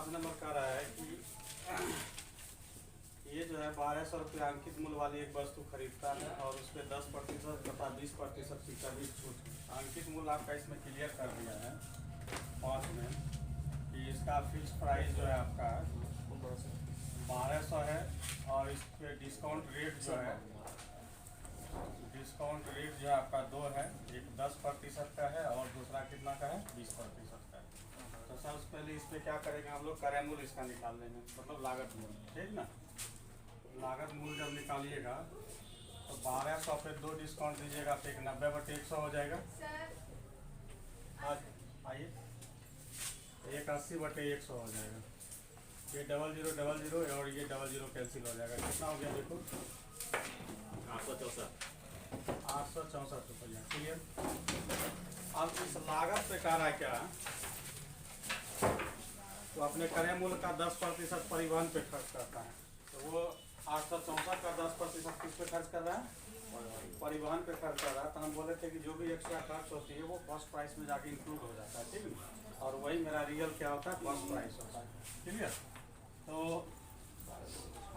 Number कह रहा है कि ये जो है 1200 रुपये अंकित मूल्य वाली एक वस्तु खरीदता है और उस पर 10% तथा 20% की कभी छूट है। अंकित मूल्य आपका इसमें क्लियर कर दिया है 5 में कि इसका फिक्स प्राइस जो है आपका 1200 है और इस पर डिस्काउंट रेट जो है आपका 2 है। एक 10% का है और दूसरा कितना का है 20% का है। तो सबसे पहले इस पर क्या करेंगे हम लोग, क्रय मूल्य इसका निकाल लेंगे, मतलब लागत मूल्य, ठीक ना। लागत मूल्य जब निकालिएगा तो 1200 पे 2 डिस्काउंट दीजिएगा तो 90/100 हो जाएगा। आइए 180/100 हो जाएगा। ये 0000 और ये 00 कैंसिल हो जाएगा। कितना हो गया देखो 864 रुपया। क्लियर। अब इस लागत पे कह रहा है क्या, तो अपने क्रय मूल्य का 10% परिवहन पे खर्च करता है। तो वो 864 का 10% किस पे खर्च कर रहा है, परिवहन पे खर्च कर रहा है। तो हम बोले थे कि जो भी एक्स्ट्रा खर्च होती है वो कॉस्ट प्राइस में जाके इंक्लूड हो जाता है, ठीक है। और वही मेरा रियल क्या होता है, कॉस्ट प्राइस होता है। क्लियर। तो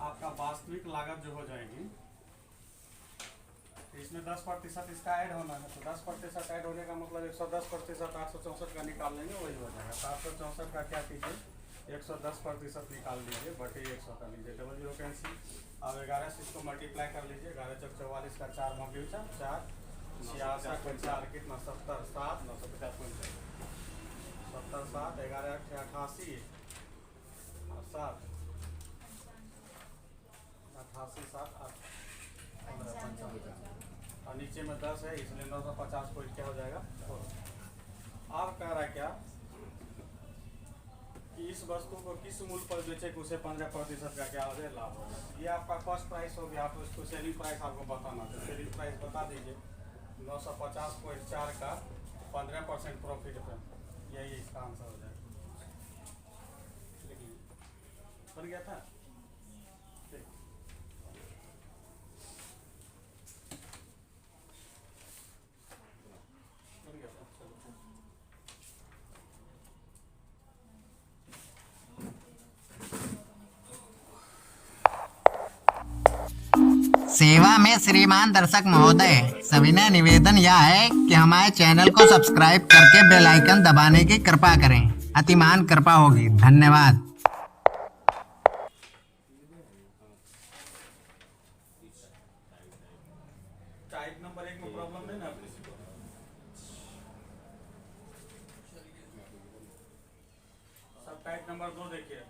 आपका वास्तविक लागत जो हो जाएगी इसमें 10% इसका ऐड होना है। तो 10% ऐड होने का मतलब 110% 864 का निकाल लेंगे, वही हो जाएगा। तो 864 का क्या कीजिए 110% निकाल लीजिए बटे 100 कर लीजिए, 00 कैंसिल। अब 11 से इसको मल्टीप्लाई कर लीजिए, 11 चौक 44 का 4 मौके 4 66 4 कितना 70 7 950 70 7 11 88 7 88 7 8 और नीचे में 10 है इसलिए 950 को क्या हो जाएगा। अब कह रहा है क्या कि इस वस्तु को किस मूल्य पर बेचे कि उसे 15% का क्या हो जाए लाभ हो जाए। ये आपका कॉस्ट प्राइस हो गया। आप उसको सेलिंग प्राइस आपको बताना है, सेलिंग प्राइस बता दीजिए 950.4 का 15% प्रॉफिट पे, यही इसका आंसर हो जाएगा। देखिए बन गया था। ठीक बन गया था। सेवा में श्रीमान दर्शक महोदय, सविनय निवेदन यह है कि हमारे चैनल को सब्सक्राइब करके बेल आइकन दबाने की कृपा करें। अतिमान कृपा होगी। धन्यवाद। टाइप नंबर 1 में प्रॉब्लम है ना किसी को, सब टाइप नंबर 2 देखिए।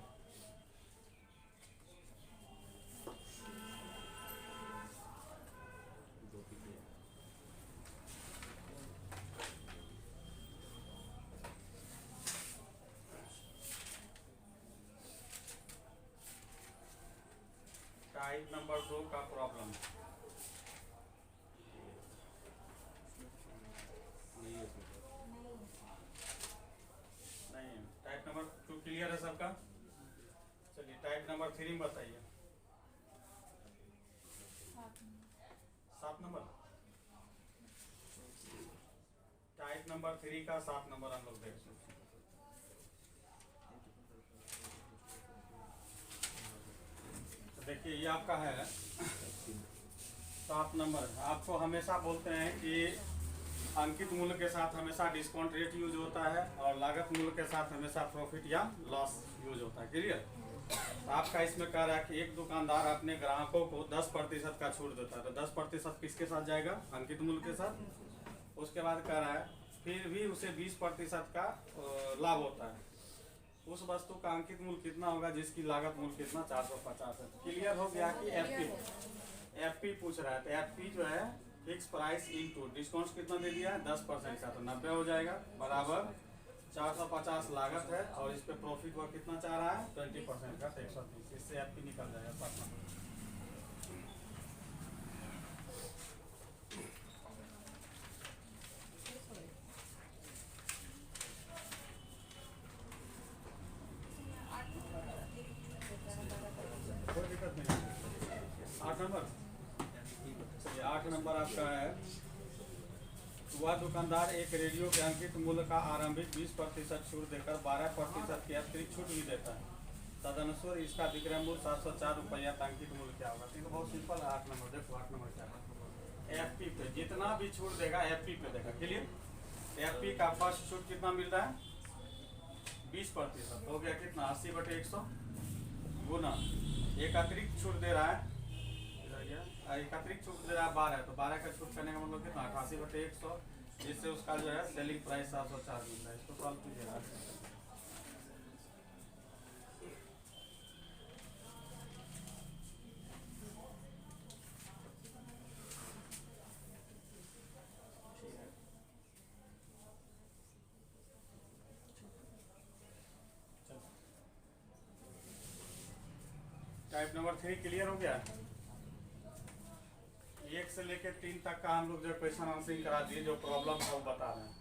टाइप नंबर 2 का प्रॉब्लम नहीं है। टाइप नंबर 2 क्लियर है सबका। चलिए टाइप नंबर 3 बताइए। 7 नंबर टाइप नंबर 3 का 7 नंबर हम लोग देख सकते हैं। तो देखिए ये आपका है 7 नंबर। आपको हमेशा बोलते हैं कि अंकित मूल्य के साथ हमेशा डिस्काउंट रेट यूज होता है और लागत मूल्य के साथ हमेशा प्रॉफिट या लॉस यूज होता है। क्लियर। तो आपका इसमें कह रहा है कि एक दुकानदार अपने ग्राहकों को 10% का छूट देता है। तो 10% किसके साथ जाएगा, अंकित मूल्य के साथ। उसके बाद कह रहा है फिर भी उसे 20% का लाभ होता है। उस वस्तु का अंकित मूल्य कितना होगा जिसकी लागत मूल्य कितना 450 है। क्लियर हो गया कि एफपी पूछ रहा है। तो एफपी जो है फिक्स प्राइस इनटू डिस्काउंट कितना दे दिया है 10% का, तो 90 हो जाएगा बराबर 450 लागत है और इस पे प्रॉफिट वो कितना चाह रहा है 20% का 130। इससे एफपी निकल जाएगा 7 नंबर। कोई दिक्कत नहीं। 8 नंबर, ये 8 नंबर आपका है वह दुकानदार एक रेडियो के अंकित मूल्य का आरंभिक 20% छूट देकर 12% की अतिरिक्त छूट भी देता है। तदनुसार इसका विक्रय मूल्य 704 रुपया अंकित मूल्य क्या होगा? तो बहुत सिंपल है। 8 नंबर देखो, 8 नंबर क्या है, एफपी पे जितना भी छूट देगा एफपी पे देगा। क्लियर? एफपी का फर्स्ट छूट कितना मिल रहा है? 20% हो गया कितना? 80/100 गुना एक अतिरिक्त छूट दे रहा है, एक अतिरिक्त छूट दे रहा है 12, तो 12 का छूट करने का मतलब कितना? 88/100, जिससे उसका जो है सेलिंग प्राइस 704 मिल रहा है। इसको सॉल्व कीजिएगा। टाइप नंबर 3 क्लियर हो गया? 1 से लेकर 3 तक का हम लोग जो क्वेश्चन आंसरिंग करा दिए, जो प्रॉब्लम है वो बता रहे हैं।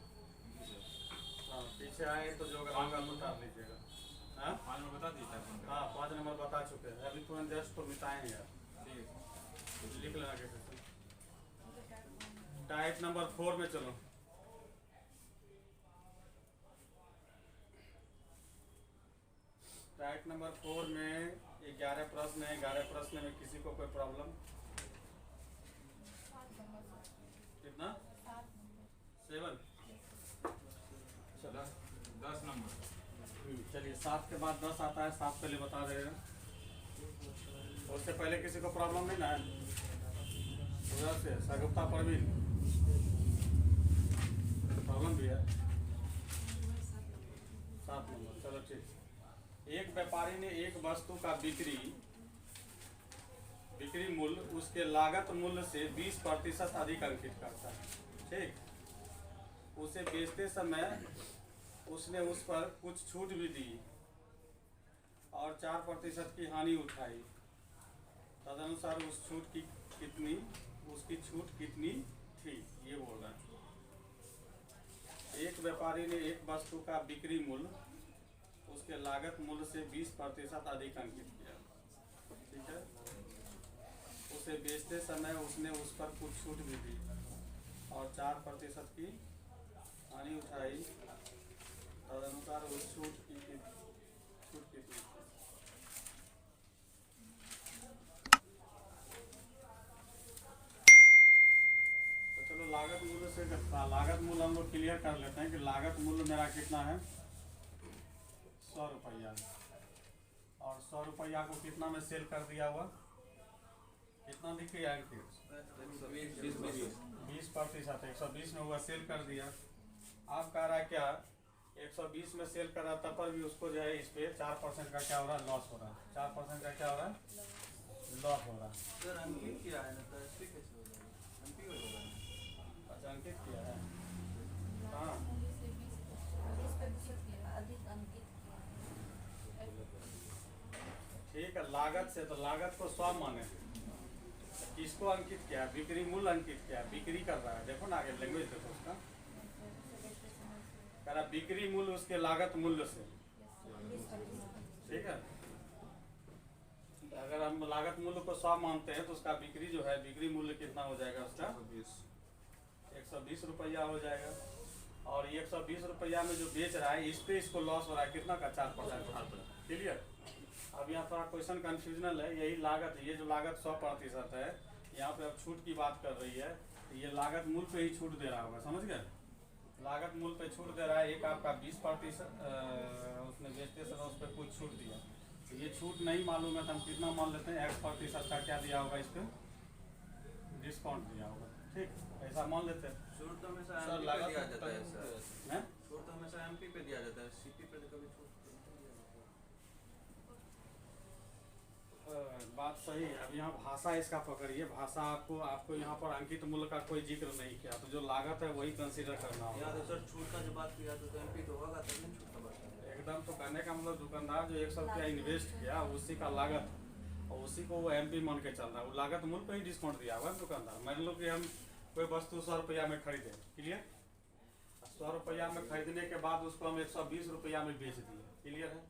हाँ, पीछे आए तो जो अगर बता दीजिएगा। हाँ 5 नंबर बता दीजिए। हाँ 5 नंबर बता चुके हैं, अभी तुरंत जस्ट तो मिटाए हैं यार। लिख लेना कैसे। टाइप नंबर 4 में चलो। टाइप नंबर 4 में 11 प्रश्न है। 11 प्रश्न में किसी को कोई प्रॉब्लम? कितना? 7? चलो 10 नंबर। चलिए 7 के बाद 10 आता है। 7 पहले बता रहे हैं, उससे पहले किसी को प्रॉब्लम नहीं ना है? उधर से सगुप्ता परवीन प्रॉब्लम भी है। 7 नंबर चलो ठीक। एक व्यापारी ने एक वस्तु का बिक्री मूल्य उसके लागत मूल्य से 20% अधिक अंकित करता है। ठीक, उसे बेचते समय उसने उस पर कुछ छूट भी दी और 4% की हानि उठाई। तदनुसार उसकी छूट कितनी थी? ये बोल रहा है। एक व्यापारी ने एक वस्तु का बिक्री मूल्य उसके लागत मूल्य से 20% अधिक अंकित किया। ठीक है, उसे बेचते समय उसने उस पर कुछ छूट भी दी और 4% की हानि उठाई। तदनुसार उस छूट कितनी थी? तो चलो लागत मूल्य से लागत मूल्य हम लोग क्लियर कर लेते हैं कि लागत मूल्य मेरा कितना है? 100 रुपया। और 100 रुपया को कितना में सेल कर दिया हुआ? कितना दिख रहा है? 20%। 120 में हुआ, सेल कर दिया। आप कह रहा है क्या 120 में सेल कर रहा, तब पर भी उसको जो है इस पे 4% का क्या हो रहा है? लॉस हो रहा है। 4% का क्या हो रहा है? लॉस हो रहा है। सर अंकित किया है ना, तो ऐसे कैसे हो जाएगा? एमपी हो जाएगा। अच्छा अंकित किया है। हाँ ठीक है, लागत से तो लागत को 100 माने। किसको अंकित किया? बिक्री मूल्य अंकित किया, बिक्री कर रहा है। देखो ना आगे लैंग्वेज देखो उसका, कह रहा बिक्री मूल्य उसके लागत मूल्य से। ठीक है, अगर हम लागत मूल्य को 100 मानते हैं तो उसका बिक्री जो है, बिक्री मूल्य कितना हो जाएगा उसका? 120 रुपया हो जाएगा। और 120 रुपया में जो बेच रहा है, इस पे इसको लॉस हो रहा है कितना का? 4%। क्लियर? अब यहाँ थोड़ा क्वेश्चन कंफ्यूजनल है। यही लागत, ये जो लागत 100% है, यहाँ पे अब छूट की बात कर रही है, तो ये लागत मूल्य पे ही छूट दे रहा होगा। समझ गए? लागत मूल्य पे छूट दे रहा है। एक आपका 20% उसने बेचते समय उस पर कुछ छूट दिया। तो ये छूट नहीं मालूम है तो हम कितना मान लेते हैं? X% का क्या दिया होगा? इस पर डिस्काउंट दिया होगा। ठीक, ऐसा मान लेते हैं। छूट तो हमेशा सर, एमपी पे लागत दिया जाता है सर। हैं? छूट तो हमेशा एमपी पे दिया जाता है, सीपी पे तो कभी छूट नहीं दिया जाता है। बात सही है। अब यहाँ भाषा इसका पकड़िए। भाषा आपको यहाँ पर अंकित मूल्य का कोई जिक्र नहीं किया, तो जो लागत है वही कंसीडर करना होगा। यहाँ तो सर छूट का जो बात किया तो एमपी तो होगा, तब नहीं छूट का बात किया। एकदम, तो कहने का मतलब दुकानदार जो 100 रुपया इन्वेस्ट किया उसी का लागत, और उसी को वो एमपी मान के चल रहा है। वो लागत मूल्य पे ही डिस्काउंट दिया हुआ है दुकानदार। मान लो कि हम कोई वस्तु 100 रुपया में खरीदे, क्लियर? 100 रुपया में खरीदने के बाद उसको हम 120 रुपया में बेच दिए, क्लियर है?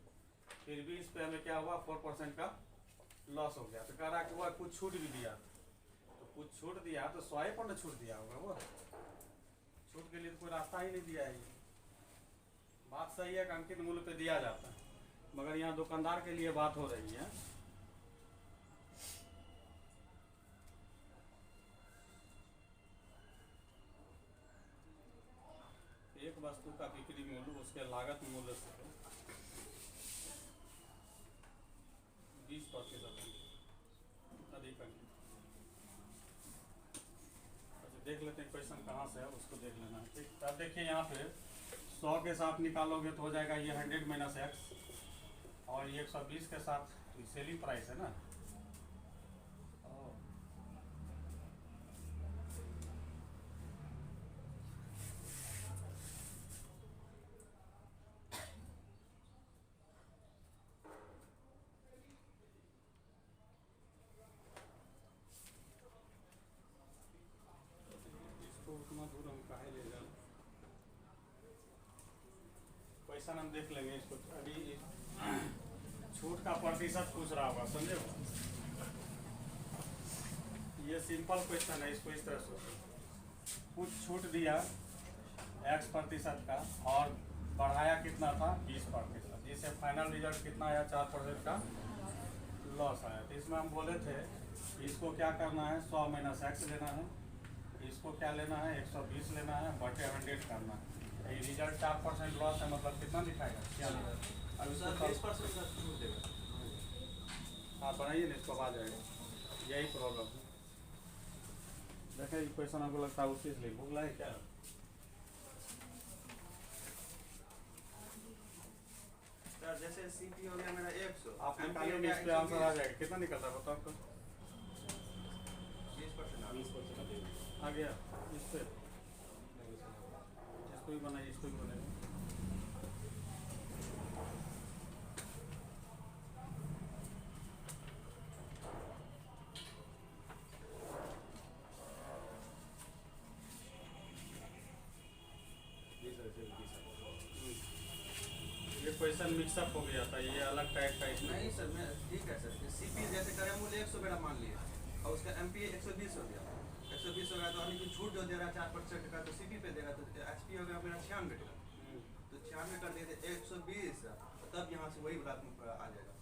फिर भी इस पे हमें क्या हुआ? 4% का लॉस हो गया। तो कह रहा कि वह कुछ छूट भी दिया, तो कुछ छूट दिया तो 100 पर छूट दिया होगा। वो छूट के लिए तो कोई रास्ता ही नहीं दिया है ये। बात सही है कि अंकित मूल्य पे दिया जाता है, मगर यहाँ दुकानदार के लिए बात हो रही है। एक वस्तु का बिक्री मूल्य उसके लागत मूल्य से 20% अधिक अंकित। अच्छा देख लेते हैं क्वेश्चन कहाँ से है, उसको देख लेना है। ठीक, अब देखिए यहाँ पे 100 के साथ निकालोगे तो हो जाएगा ये 100 माइनस एक्स, और ये 120 के साथ सेलिंग प्राइस है ना। इसको उतना दूर हम काहे ले जाए, क्वेश्चन हम देख लेंगे इसको। अभी छूट का प्रतिशत पूछ रहा होगा, समझे। ये सिंपल क्वेश्चन है, इसको इस तरह से कुछ छूट दिया x% का और बढ़ाया कितना था 20%, जिससे फाइनल रिजल्ट कितना आया 4% का लॉस आया। तो इसमें हम बोले थे इसको क्या करना है 100 माइनस एक्स लेना है, इसको क्या लेना है 120 लेना है बटे 100 करना है। ये रिजल्ट 4% लॉस है, मतलब कितना दिखाएगा 96। अब सर इसको 20% का छूट देगा। हाँ बनाइए ना, इसको आ जाएगा। यही प्रॉब्लम है। देखिए क्वेश्चन आपको लगता है उसी से भूख लाए क्या। सर जैसे सीपी हो गया मेरा 100, आप MP निकालिए, हो गया इस पे आंसर आ 120, जाएगा। कितना निकलता है बताओ आपको। 20% आ गया इस पे, इसको भी बनाइए, इसको भी बनाइए। ये क्वेश्चन मिक्सअप हो गया था, ये अलग टाइप का इसमें। नहीं सर, मैं ठीक है सर। सीपी जैसे करें मूल्य 100 मेरा मान लिया और उसका एमपी 120 हो गया। 120 हो गया तो अभी छूट जो दे रहा है 4% का, तो सीपी पे देगा, तो एचपी हो गया मेरा 96 का। तो 96 कर दिए थे 120, तब यहाँ से वही बात आ जाएगा।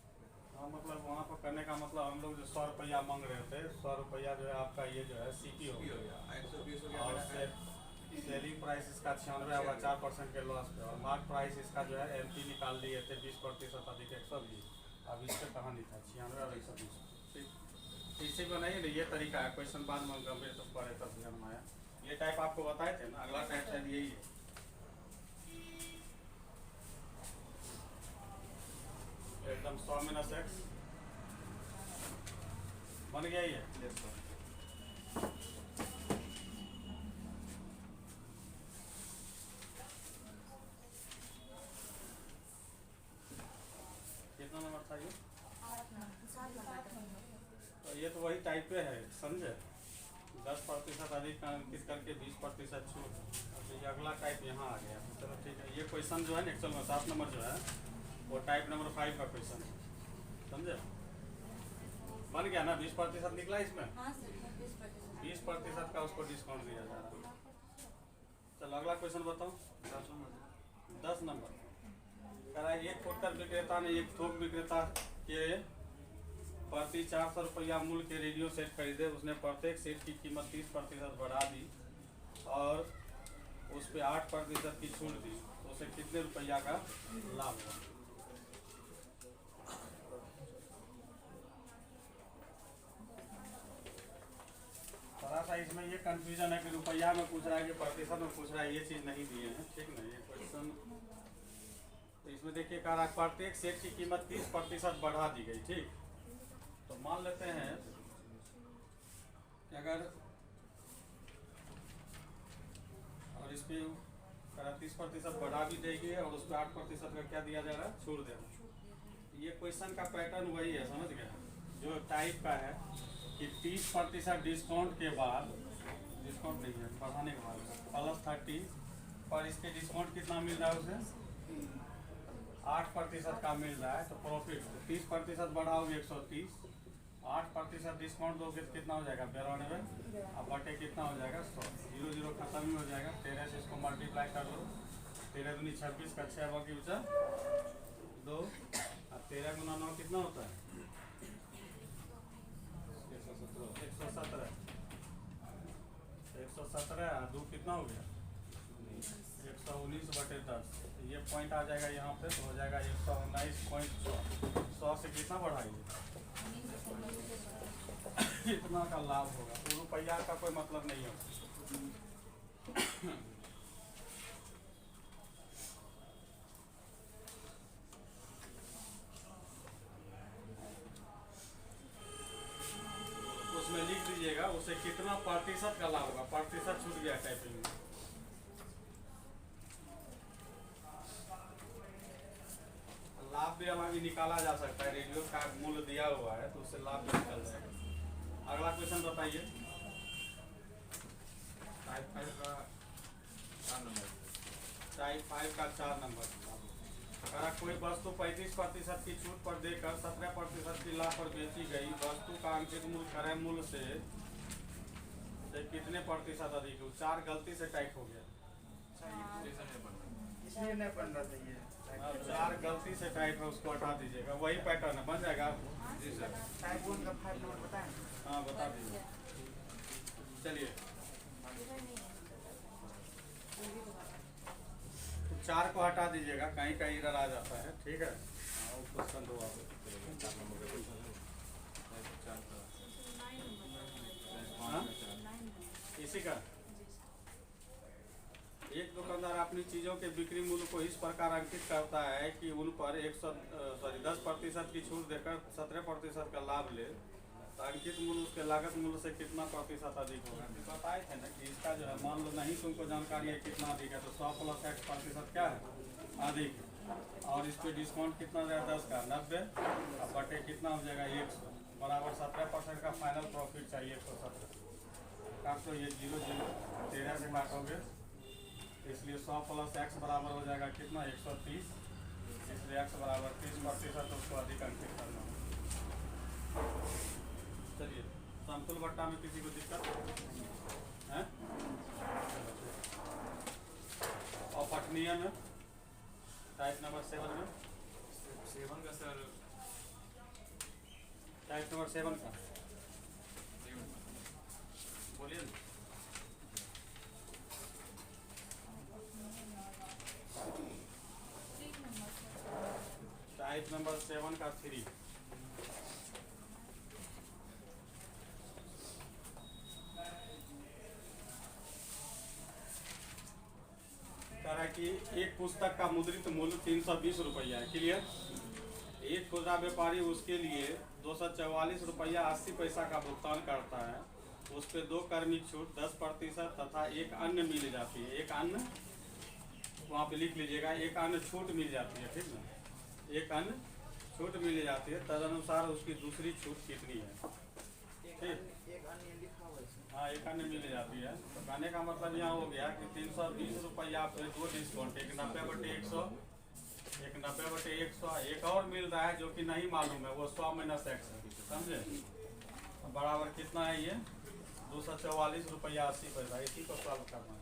हाँ मतलब वहाँ पर करने का मतलब हम लोग जो 100 रुपया मांग रहे थे, 100 रुपया जो है आपका ये जो है सीपी हो गया, 120 हो और गया। सेलिंग प्राइस इसका 96 होगा 4% के लॉस पे, और मार्क प्राइस इसका जो है एमपी निकाल लिए थे 20% अधिक 120। अब इस पर कहाँ लिखा 96 और 120। ठीक, इसी बनाइए ना, ये तरीका है। क्वेश्चन बाद में गंभीर तो पढ़े तब ध्यान में आया। ये टाइप आपको बताए थे ना, अगला टाइप शायद यही है। एकदम 100 माइनस एक्स बन गया ही है। Yes sir. कितना नंबर था ये? तो ये तो वही टाइप पे है, समझे। 10% अधिक अंकित करके 20% छूट। तो ये अगला टाइप यहाँ आ गया। चलो ठीक है, ये क्वेश्चन जो है ना एक्चुअल में 7 नंबर जो है वो टाइप नंबर 5 का क्वेश्चन है, समझे। बन गया ना, 20% निकला इसमें। 20% का उसको डिस्काउंट दिया जा रहा है। चलो अगला क्वेश्चन बताओ। 10 नंबर कह रहा है एक फुटकर विक्रेता ने एक थोक विक्रेता के प्रति 400 रुपया मूल्य के रेडियो सेट खरीदे। उसने प्रत्येक सेट की कीमत 30% बढ़ा दी और उस पर 8% की छूट दी, तो उसे कितने रुपया का लाभ हुआ। थोड़ा सा इसमें ये कंफ्यूजन है कि रुपया में पूछ रहा है कि प्रतिशत में पूछ रहा है, ये चीज़ नहीं दिए हैं। ठीक ना, ये क्वेश्चन तो इसमें देखिए कह रहा है प्रत्येक सेट की कीमत 30% बढ़ा दी गई। ठीक, तो मान लेते हैं कि अगर और इस पे 30% बढ़ा भी देगी और उस पर 8% का क्या दिया जा रहा है, छोड़ देना। ये क्वेश्चन का पैटर्न वही है, समझ गया, जो टाइप का है कि 30% डिस्काउंट के बाद, डिस्काउंट नहीं है बढ़ाने के बाद +30 पर इसके डिस्काउंट कितना मिल रहा है उसे 8% का मिल रहा है। तो प्रॉफिट 30% बढ़ाओगे 130 8% डिस्काउंट दोगे तो कितना हो जाएगा 92, अब बटे कितना हो जाएगा 100, 0 0 खत्म ही हो जाएगा। 13 से इसको मल्टीप्लाई कर लो, 13 दूनी 26 का 6 बाकी बचा 2, अब 13 गुना 9 कितना होता है 117 और 2 कितना हो गया 119 बटे 10, ये पॉइंट आ जाएगा यहाँ पे तो हो जाएगा 119.100 से कितना बढ़ाइए इतना का लाभ होगा। तो रुपया का कोई मतलब नहीं होगा। उसमें लिख दीजिएगा उसे कितना प्रतिशत का लाभ होगा, प्रतिशत छूट गया टाइपिंग में। लाभ भी हमारा भी निकाला जा सकता है, रेडियो का मूल्य दिया हुआ है तो उससे लाभ भी निकल जाएगा। अगला क्वेश्चन बताइए। टाइप 5 का 4 नंबर। टाइप 5 का 4 नंबर। अगर कोई वस्तु 35% की छूट पर देकर 17% की लाभ पर बेची गई, वस्तु का अंकित मूल्य क्रय मूल्य से कितने प्रतिशत अधिक हो? 4 गलती से टाइप हो गया, इसलिए नहीं बन रहा था ये। 4 गलती से टाइप है उसको हटा दीजिएगा, वही पैटर्न है, बन जाएगा। जी सर। टाइप 1 का 5 नंबर बताएं। हाँ बता दीजिए। चलिए 4 को हटा दीजिएगा, कहीं कहीं इधर आ जाता है, ठीक है। क्वेश्चन दो आप 4 नंबर का क्वेश्चन है। टाइप 4 का। हाँ? इसी का एक दुकानदार अपनी चीजों के बिक्री मूल्य को इस प्रकार अंकित करता है कि उन पर 10% की छूट देकर 17% का लाभ ले, तो अंकित मूल्य उसके लागत मूल्य से कितना प्रतिशत अधिक होगा। बताए थे ना कि इसका जो है मान लो नहीं तुमको जानकारी है कितना अधिक है, तो 100 + X% क्या है अधिक है, और इस पर डिस्काउंट कितना जाएगा 10 का 90, अब बटे कितना हो जाएगा 100 बराबर 17% का फाइनल प्रॉफिट चाहिए 117। काट तो ये 0 0 13 से काटोगे, इसलिए 100 + X बराबर हो जाएगा कितना 130, इसलिए X बराबर 30% उसको अधिक अंकित करना होगा। चलिए समतुल भट्टा में किसी को दिक्कत है? और पठनीय में टाइप नंबर 7 में 7 का सर टाइप नंबर 7 का बोलिए ना। टाइप नंबर 7 का 3 कह रहा है कि एक पुस्तक का मुद्रित मूल्य 320 रुपया है, क्लियर। एक खुदरा व्यापारी उसके लिए 244 रुपया 80 पैसा का भुगतान करता है, उस पर 2 कर्मिक छूट 10% तथा एक अन्य मिल जाती है। एक अन्य वहाँ पे लिख लीजिएगा, एक अन्य छूट मिल जाती है, ठीक ना, एक अन्य छूट मिल जाती है, तदनुसार उसकी दूसरी छूट कितनी है, ठीक। एक अन्य लिखा हुआ है इसमें। हाँ एक अन्य मिल जाती है। तो कहने का मतलब यहाँ हो गया कि 320 रुपया पे 2 डिस्काउंट, एक 90/100, एक 90/100, एक और मिल रहा है जो कि नहीं मालूम है, वो 100 - X है, समझे। बराबर कितना है ये 244 रुपया 80 पैसा। इसी को सॉल्व करना है।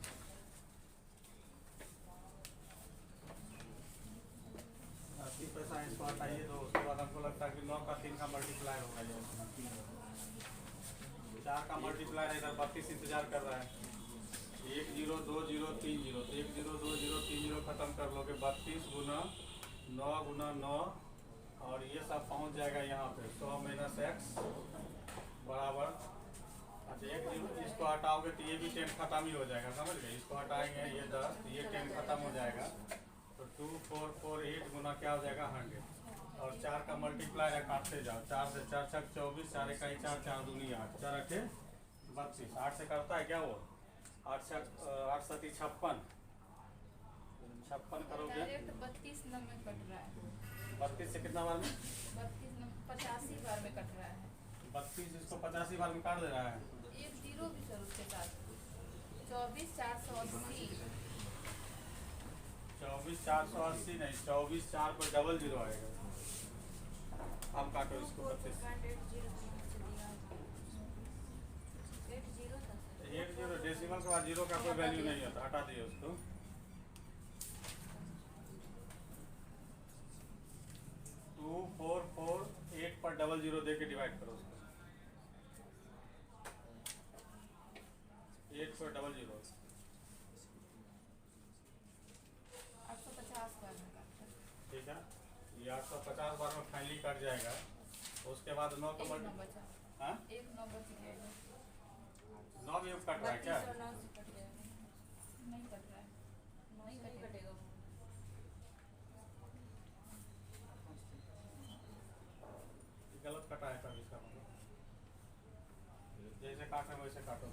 पैसा इसको हटाइए तो उसके बाद हमको लगता है कि 9 का 3 का मल्टीप्लाई होगा, ये 4 का मल्टीप्लाई इधर 32 इंतजार कर रहा है। 1 0 2 0 3 0, 1 0 2 0 3 0 खत्म कर लोगे, 32 गुना 9 गुना 9, और ये सब पहुंच जाएगा यहाँ पे 100 - X बराबर। अच्छा 1 0 इसको हटाओगे तो ये भी 10 खत्म ही हो जाएगा, समझ गए। इसको हटाएंगे ये 10, ये 10 खत्म हो जाएगा, तो 2 4 4 8 गुना क्या हो जाएगा 100, और 4 का मल्टीप्लाई है, काटते जाओ, 4 से 4 छक 24, 4 1 4 4 दूनी 8, 4 8 32, 8 से करता है क्या वो 8 7 56 करोगे, डायरेक्ट 32 नंबर कट रहा है। 32 से कितना बार में 32 नंबर 85 बार में कट रहा है। 32 इसको 85 बार में काट दे रहा है। एक जीरो भी सर उसके साथ 24 480 24 480 नहीं, 24 4 पर डबल 0 आएगा। आप काटो इसको 32, एक जीरो डेसिमल के बाद जीरो का कोई वैल्यू नहीं होता, हटा दिए उसको। 2448 पर 00 दे के डिवाइड करो उसको। 8 पर 00 850 करने का। ठीक है, ये 850 बार में फाइनली कट जाएगा। उसके बाद 9 का एक मल्टी नंबर था। हाँ एक नंबर से जाएगा। 9 भी कट रहा है क्या? 3209 से कट जाएगा। नहीं कट रहा है। नहीं कटेगा। ये गलत कटा है तब इसका मतलब, जैसे काटे वैसे काटो।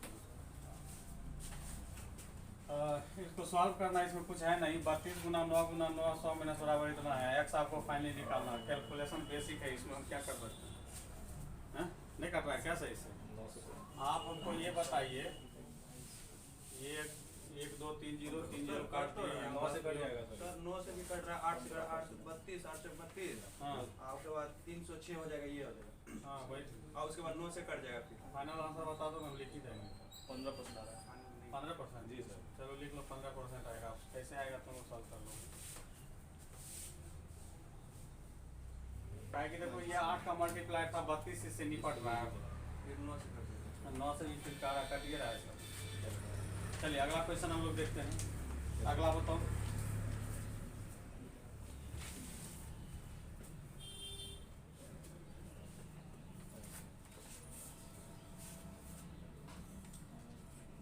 इसको सॉल्व करना, इसमें कुछ है नहीं। 32 गुना 9 गुना 9 100 माइनस बराबर इतना है। एक्स आपको फाइनली निकालना है। कैलकुलेशन बेसिक है, इसमें हम क्या कर सकते हैं? नहीं कट रहा है क्या सही से? आप हमको ये बताइए, ये 1 2 3 0 3 0 काट तो दिए, 9 से कट जाएगा सर। सर 9 से भी कट रहा है, 8 से 832 832। हाँ उसके बाद 306 हो जाएगा, ये हो जाएगा। हाँ वही। और उसके बाद 9 से कट जाएगा फिर। फाइनल आंसर बता दो, हम लिख ही देंगे। 15% आ रहा है। 15%? जी सर। चलो लिख लो 15% आएगा। कैसे आएगा तुम लोग सॉल्व कर लो। कि देखो ये 8 का मल्टीप्लाई था 32, इससे निपट रहा है। फिर 9 से कट जाएगा। 9 से भी फिर कट ही रहा है सर। चलिए अगला क्वेश्चन हम लोग देखते हैं। अगला बताओ।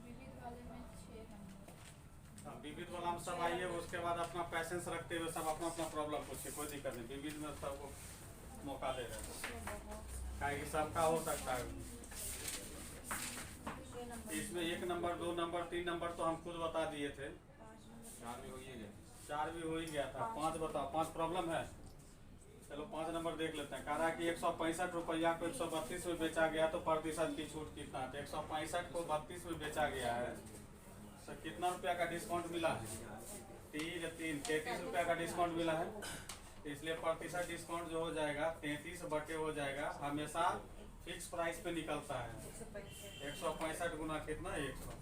विविध वाले में 6 नंबर। विविध वाला हम सब आइए, उसके बाद अपना पैसेंस रखते हुए सब अपना अपना प्रॉब्लम पूछिए, कोई दिक्कत नहीं। विविध में सबको मौका दे रहे हैं, कि सबका हो सकता है। इसमें 1 नंबर 2 नंबर 3 नंबर तो हम खुद बता दिए थे। 4 भी हो ही गया। 4 भी हो ही गया था। 5 बताओ, 5 प्रॉब्लम है। चलो 5 नंबर देख लेते हैं। कह रहा है कि 165 रुपया को 132 में बेचा गया तो प्रतिशत की छूट कितना है? तो 165 को 32 में बेचा गया है, तो कितना रुपया का डिस्काउंट मिला है? 33 रुपया का डिस्काउंट मिला है। इसलिए प्रतिशत डिस्काउंट जो हो जाएगा 33 बटे हो जाएगा, हमेशा फिक्स प्राइस पे निकलता है। 165 गुना कितना? 100।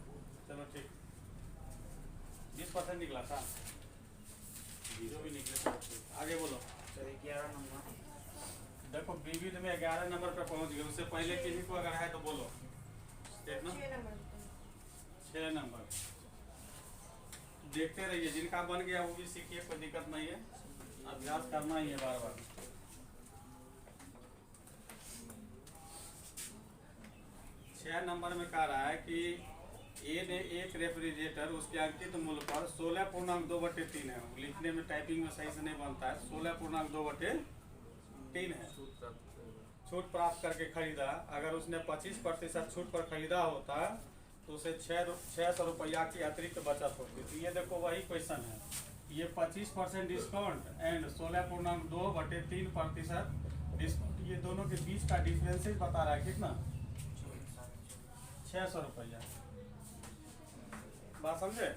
चलो ठीक, 20% निकला था, 0 भी निकले। आगे बोलो। Sir 11 number. देखो विविध में 11 नंबर पे पहुंच गए। उससे पहले किसी को अगर है तो बोलो। कितना? 6 नंबर। देखते रहिए, जिनका बन गया वो भी सीखिए, कोई दिक्कत नहीं है। अभ्यास करना ही है बार बार। 6 नंबर में कह रहा है कि ए ने एक रेफ्रिजरेटर उसके अंकित मूल्य पर 16.2/3 है। लिखने में टाइपिंग में सही से नहीं बनता है। 16.2/3 है। छूट प्राप्त करके खरीदा। अगर उसने 25% छूट पर खरीदा होता तो उसे 600 रुपया की अतिरिक्त बचत होती। तो ये देखो वही क्वेश्चन है। ये 25% डिस्काउंट एंड 16.2/3% डिस्काउंट, ये दोनों के बीच का डिफरेंसेज बता रहा है कितना? 600 रुपया। बात समझे?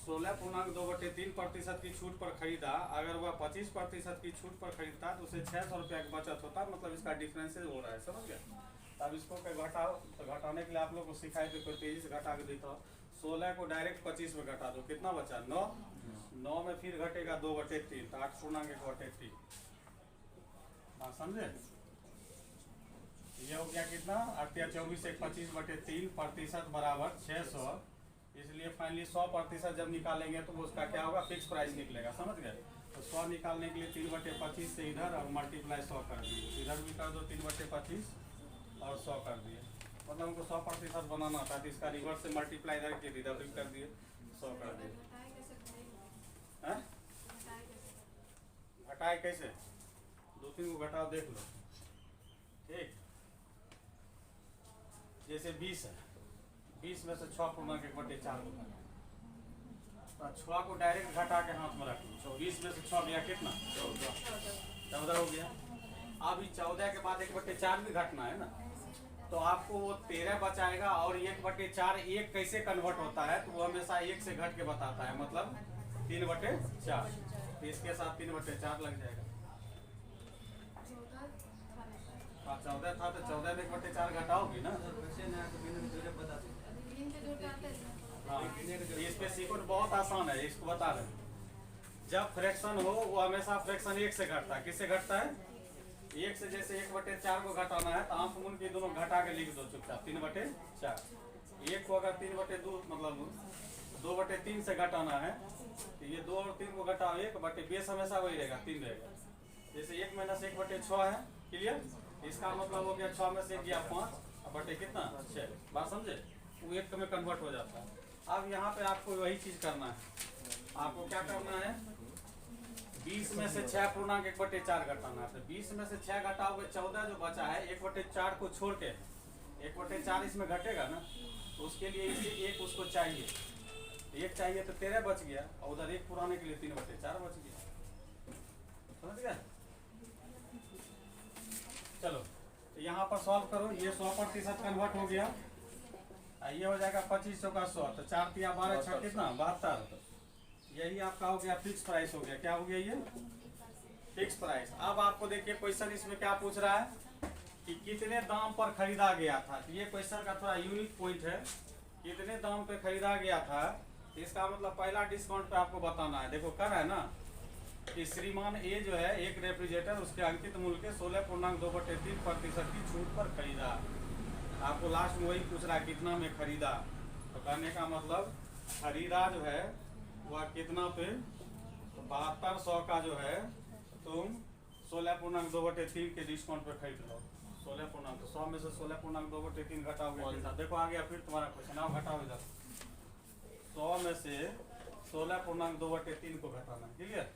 16.2/3% की छूट पर खरीदा। अगर वह 25% की छूट पर खरीदता तो उसे 600 रुपया की बचत होता। मतलब इसका डिफरेंसेज हो रहा है, समझ गए? अब इसको घटाओ, तो घटाने के लिए आप लोग को सिखाए थे, कोई तेजी से घटा के दिखाओ। 16 को डायरेक्ट 25 में घटा दो, कितना बचा? 9। 9 में फिर घटेगा 2/3, तो 8.1/3। बात समझे? ये हो गया कितना? 24 1 25/3 प्रतिशत बराबर 600। इसलिए फाइनली 100% जब निकालेंगे तो उसका क्या होगा? फिक्स प्राइस निकलेगा, समझ गए? तो 100 निकालने के लिए 3/25 से इधर और मल्टीप्लाई 100 कर दिए। इधर भी कर दो 3/25 और 100 कर दिए। मतलब हमको 100% बनाना था, तो इसका रिवर्स से मल्टीप्लाई इधर के इधर भी कर दिए, 100 कर दिए। हैं? घटाए कैसे? 2-3 को घटाओ, देख लो। ठीक, जैसे 20 है, 20 में से 6.1/4 होगा। तो 6 को डायरेक्ट घटा के हाथ में रख लो। 20 में से 6 गया कितना? 14 हो गया। अब इस 14 के बाद 1/4 भी घटना है ना, तो आपको वो 13 बचाएगा। और 1/4 1 कैसे कन्वर्ट होता है? तो वो हमेशा 1 से घट के बताता है, मतलब 3/4। तो इसके साथ 3/4 लग जाएगा। 14 था तो 14 में 1/4 घटाओगे ना। वैसे ना तो बिना बता सकते। तीन से जोड़ के आता है। हाँ, इस पे सीक्वेंस बहुत आसान है, इसको बता रहे हैं। जब फ्रैक्शन हो वो हमेशा फ्रैक्शन एक से घटता है। किससे घटता है? एक से। जैसे 1/4 को घटाना है तो आंख मूंद के दोनों घटा के लिख दो चुपचाप, 3/4। एक को अगर 3/2 मतलब 2/3 से घटाना है तो ये 2 और 3 को घटाओ 1 बेस हमेशा वही रहेगा, 3 रहेगा। जैसे 1 - 1/6 है, क्लियर? इसका मतलब हो गया 6 में से गया 5 बटे कितना 6। बात समझे? वो 1 में कन्वर्ट हो जाता है। अब यहाँ पे आपको वही चीज करना है। आपको क्या करना है? 20 में से 6 पूर्णांक 1/4 घटाना है। तो 20 में से 6 घटाओगे 14 जो बचा है, 1/4 को छोड़ के 1/4 इसमें घटेगा ना, तो उसके लिए इसे 1 उसको चाहिए। 1 चाहिए तो 13 बच गया, और उधर 1 पुराने के लिए 3/4 बच गया। समझ गया? चलो तो यहाँ पर सॉल्व करो। ये 100% कन्वर्ट हो गया। ये हो जाएगा 2500 का 100, तो 4 × 12 6 कितना 72। यही आपका हो गया फिक्स प्राइस हो गया। क्या हो गया? ये फिक्स प्राइस। अब आपको देखिए क्वेश्चन इसमें क्या पूछ रहा है कि कितने दाम पर खरीदा गया था। तो ये क्वेश्चन का थोड़ा यूनिक पॉइंट है, कितने दाम पे खरीदा गया था। तो इसका मतलब पहला डिस्काउंट पे आपको बताना है। देखो कर है ना कि श्रीमान ए जो है एक रेफ्रिजरेटर उसके अंकित मूल्य के 16.2/3% की छूट पर खरीदा। आपको लास्ट में वही पूछ रहा है कितना में खरीदा। तो कहने का मतलब खरीदा जो है वह कितना पे, तो 7200 का जो है तुम 16.2/3 के डिस्काउंट पे खरीद लो। 100 में से 16.2/3 घटाओगे। देखो आ गया फिर तुम्हारा क्वेश्चन। आओ घटाओ इधर। 100 में से 16.2/3 को घटाना, क्लियर?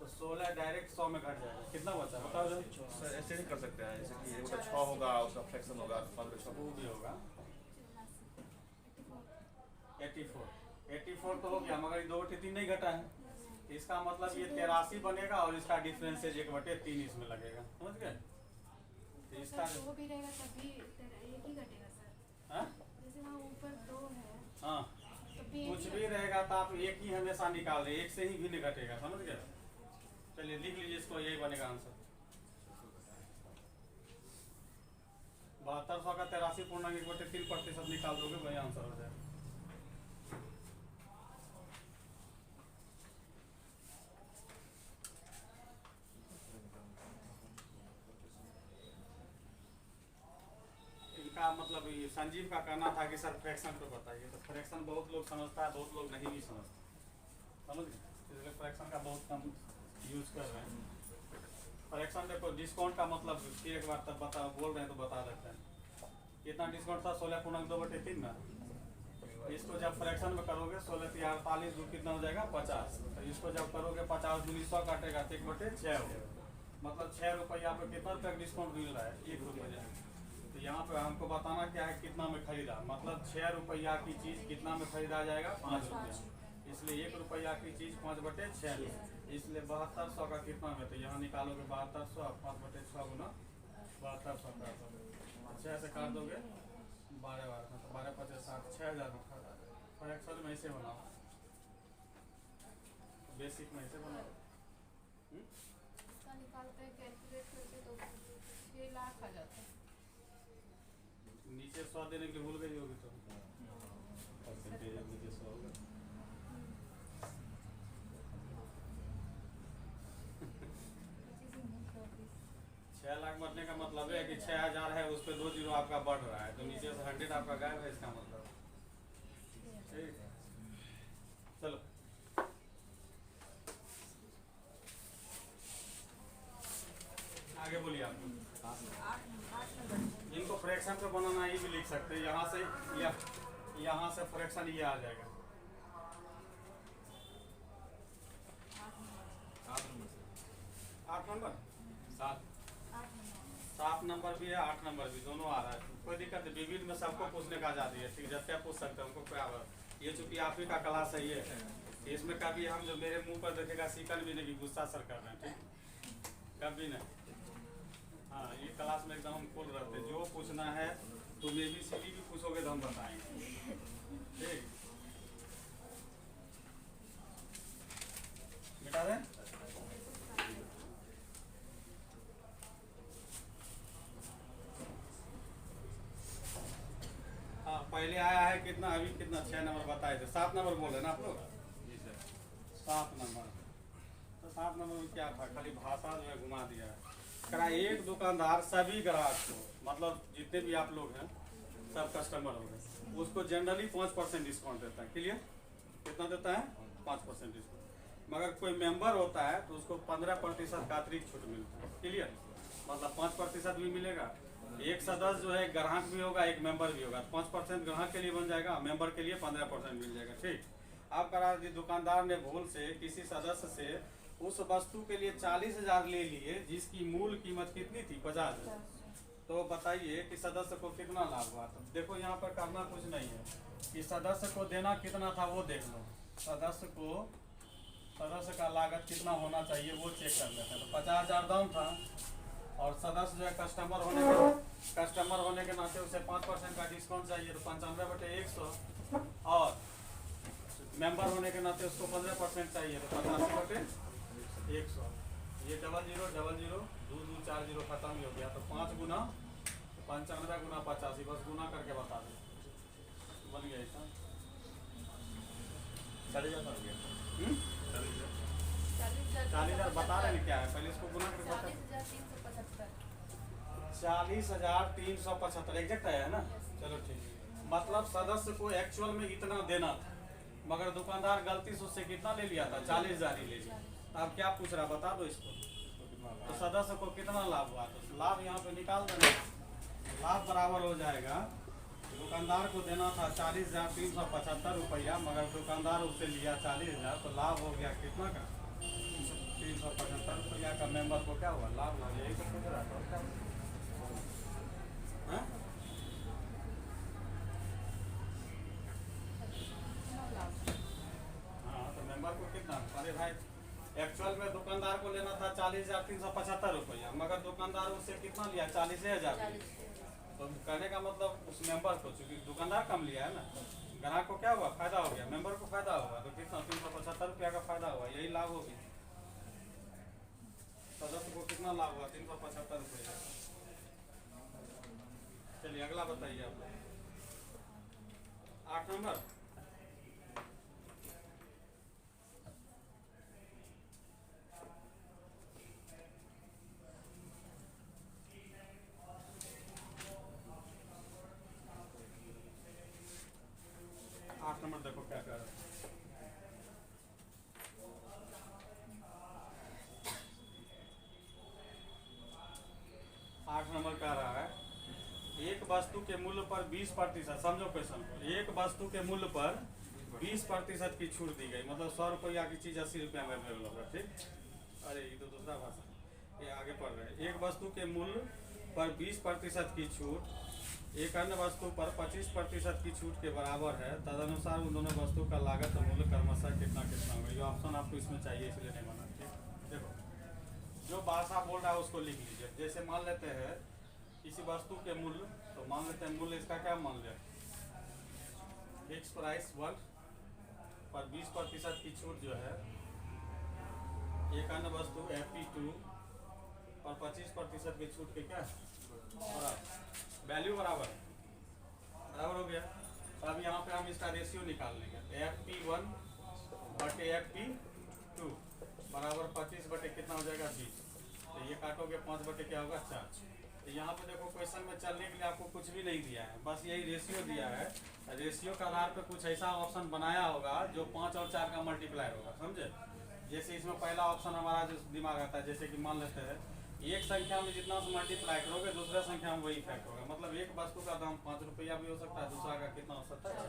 तो 16 डायरेक्ट 100 में घट जाएगा। कितना बचा बताओ जरा। सर ऐसे नहीं कर सकते हैं, जैसे कि ये मतलब 6 होगा, उसका फ्रैक्शन होगा 15 वो भी होगा 84 तो हो गया, मगर ये 2/3 नहीं घटा है। इसका मतलब ये 83 बनेगा और इसका डिफरेंसेज 1/3 इसमें लगेगा। समझ गए? तो इसका सर 2 भी रहेगा तभी 1 ही घटेगा सर। हाँ जैसे वहाँ ऊपर 2 है हाँ, तो भी कुछ भी रहेगा तो आप 1 ही हमेशा निकाल रहे, 1 से ही भिन्न घटेगा। समझ गए? चलिए लिख लीजिए इसको, यही बनेगा आंसर। 7200 का 83.1/3% निकाल दोगे, वही आंसर हो जाएगा। इनका मतलब ये संजीव का कहना था कि सर फ्रैक्शन पे बताइए। तो फ्रैक्शन बहुत लोग समझता है, बहुत लोग नहीं भी समझते। समझ गए? इसलिए फ्रैक्शन का बहुत कम यूज कर रहे हैं। फ्रैक्शन देखो डिस्काउंट का मतलब फिर एक बार तब बता बोल रहे हैं तो बता देते हैं। कितना डिस्काउंट था? 16.2/3 ना। इसको जब फ्रैक्शन में करोगे 16 × 48 कितना हो जाएगा 50। तो इसको जब करोगे 50 दूनी 100 काटेगा तो 1/6 हो गया। मतलब 6 रुपया पे कितना तक डिस्काउंट मिल रहा है? 1 रुपया। तो यहाँ पे हमको बताना क्या है कितना में खरीदा, मतलब 6 रुपया की चीज़ कितना में खरीदा जाएगा 5 रुपया। इसलिए 1 रुपया की चीज़ 5/6, इसलिए 7200 का कितना में। तो यहाँ निकालोगे 7200, 5/6 गुना 7200 काट दोगे, 6 से काट दोगे 12 तो 12 × 5 = 60, 6000 में खरीदा। फ्रैक्शन में ऐसे बनाओ, बेसिक में ऐसे बनाओ। इसका निकालते हैं कैलकुलेट करके तो 6 लाख आ जाता है। नीचे 100 देने के भूल गई होगी तो परसेंटेज नीचे 100 होगा। 6 लाख बढ़ने का मतलब है कि 6000 है, उस पर 2 जीरो आपका बढ़ रहा है, तो नीचे से 100 आपका गायब है, इसका मतलब। ठीक है, चलो आगे बोलिए आप। इनको फ्रैक्शन पे बनाना ये भी लिख सकते हैं, यहाँ से या यहाँ से फ्रैक्शन ये आ जाएगा। 8 नंबर 7 नंबर भी है, 8 नंबर भी, दोनों आ रहा है। कोई दिक्कत नहीं, विविध में सबको पूछने का आज़ादी है। ठीक, जब पूछ सकते हैं, उनको क्या। ये चूंकि आप ही का क्लास है, ये इसमें कभी हम जो मेरे मुंह पर देखेगा सीकन भी नहीं, गुस्सा सर कर रहे हैं। ठीक, कभी नहीं। हाँ, ये क्लास में एकदम हम खोल रहते हैं, जो पूछना है तुम ABCD भी पूछोगे तो हम बताएंगे। ठीक, मिटा दें। हाँ, पहले पहले आया है कितना, अभी कितना 6 नंबर बताए थे, 7 नंबर बोले ना आप लोग, जी सर 7 नंबर। तो 7 नंबर में क्या था, खाली भाषा जो है घुमा दिया है। करा एक दुकानदार सभी ग्राहक को, मतलब जितने भी आप लोग हैं सब कस्टमर हो गए, उसको जनरली 5% डिस्काउंट देता है। क्लियर? कितना देता है? 5% डिस्काउंट। मगर कोई मेंबर होता है तो उसको 15% का अतिरिक्त छूट मिलता है। क्लियर? मतलब 5% भी मिलेगा। एक सदस्य जो है ग्राहक भी होगा, एक मेंबर भी होगा, 5% ग्राहक के लिए बन जाएगा, मेंबर के लिए 15% मिल जाएगा। ठीक। अब करार जी दुकानदार ने भूल से किसी सदस्य से उस वस्तु के लिए 40,000 ले लिए जिसकी मूल कीमत कितनी थी, 50,000। तो बताइए कि सदस्य को कितना लाभ हुआ। तो देखो यहाँ पर करना कुछ नहीं है कि सदस्य को देना कितना था वो देख लो, सदस्य का लागत कितना होना चाहिए वो चेक कर लेते हैं। तो 50,000 दाम था और सदस्य जो है कस्टमर होने के नाते उसे 5% का डिस्काउंट चाहिए, तो 95/100, और मेंबर होने के नाते उसको 15% चाहिए, तो 85/100। ये 0000 2 2 4 0 खत्म ही हो गया। तो 5 गुना 95 गुना 85, बस गुना करके बता दो, बन गया ऐसा। 40,000 हो गया। 40,000 बता रहे हैं क्या है, पहले इसको गुना करके बता। 40,375 एग्जैक्ट आया है ना। चलो ठीक है, मतलब सदस्य को एक्चुअल में इतना देना था, मगर दुकानदार गलती से उससे कितना ले लिया था, 40,000 ही ले लिया। अब क्या पूछ रहा बता दो इसको, तो सदस्य को कितना लाभ हुआ। तो लाभ यहाँ पे निकाल देना, लाभ बराबर हो जाएगा, दुकानदार को देना था 40,375 रुपया, मगर दुकानदार उससे लिया 40,000, तो लाभ हो गया कितना का, 375 रुपया का। मेंबर को क्या हुआ, लाभ हो गया। यही तो पूछ रहा था। हाँ? हाँ, तो मेंबर को कितना, अरे भाई एक्चुअल में दुकानदार को लेना था 40,375 रुपया, मगर दुकानदार उससे कितना लिया, 40,000। तो कहने का मतलब उस मेंबर को, चूंकि दुकानदार कम लिया है ना, ग्राहक को क्या हुआ, फायदा हो गया, मेंबर को फायदा हुआ, तो कितना 375 रुपया का फायदा हुआ, यही लाभ हो गया। सदस्य को कितना लाभ हुआ, 375 रुपया। चलिए अगला बताइए आप लोग, 8 नंबर। देखो क्या कर रहा है। 8 नंबर कह रहा है, एक वस्तु के मूल्य पर 20%, समझो क्वेश्चन को, एक वस्तु के मूल्य पर 20% की छूट दी गई, मतलब 100 रुपया की चीज 80 रुपया में अवेलेबल होगा। ठीक, अरे ये तो दूसरा भाषा, ये आगे पढ़ रहे हैं। एक वस्तु के मूल्य पर 20% की छूट एक अन्य वस्तु पर 25% की छूट के बराबर है, तदनुसार उन दोनों वस्तु का लागत और मूल्य क्रमशः कितना कितना होगा। ये ऑप्शन आपको इसमें चाहिए, इसलिए नहीं बना। ठीक, देखो जो भाषा बोल रहा है उसको लिख लीजिए। जैसे मान लेते हैं किसी वस्तु के मूल्य, तो मान लेते हैं मूल्य इसका क्या मान लें, फिक्स प्राइस 1 पर 20% की छूट जो है, एक अन्य वस्तु FP2 पर 25% की छूट के क्या वैल्यू बराबर हो गया। तो अब यहाँ पे हम इसका रेशियो निकाल लेंगे, FP1 बटे FP2 बराबर 25 बटे कितना हो जाएगा 20। तो ये काटोगे 5 बटे क्या होगा 4। तो यहाँ पे देखो क्वेश्चन में चलने के लिए आपको कुछ भी नहीं दिया है, बस यही रेशियो दिया है। रेशियो के आधार पे कुछ ऐसा ऑप्शन बनाया होगा जो 5 और 4 का मल्टीप्लाई होगा, समझे। जैसे इसमें पहला ऑप्शन हमारा जो दिमाग आता है, जैसे कि मान लेते हैं एक संख्या में जितना से मल्टीप्लाई करोगे दूसरा संख्या में वही इफेक्ट होगा। मतलब एक वस्तु का दाम 5 रुपया भी हो सकता है, दूसरा का कितना हो सकता है।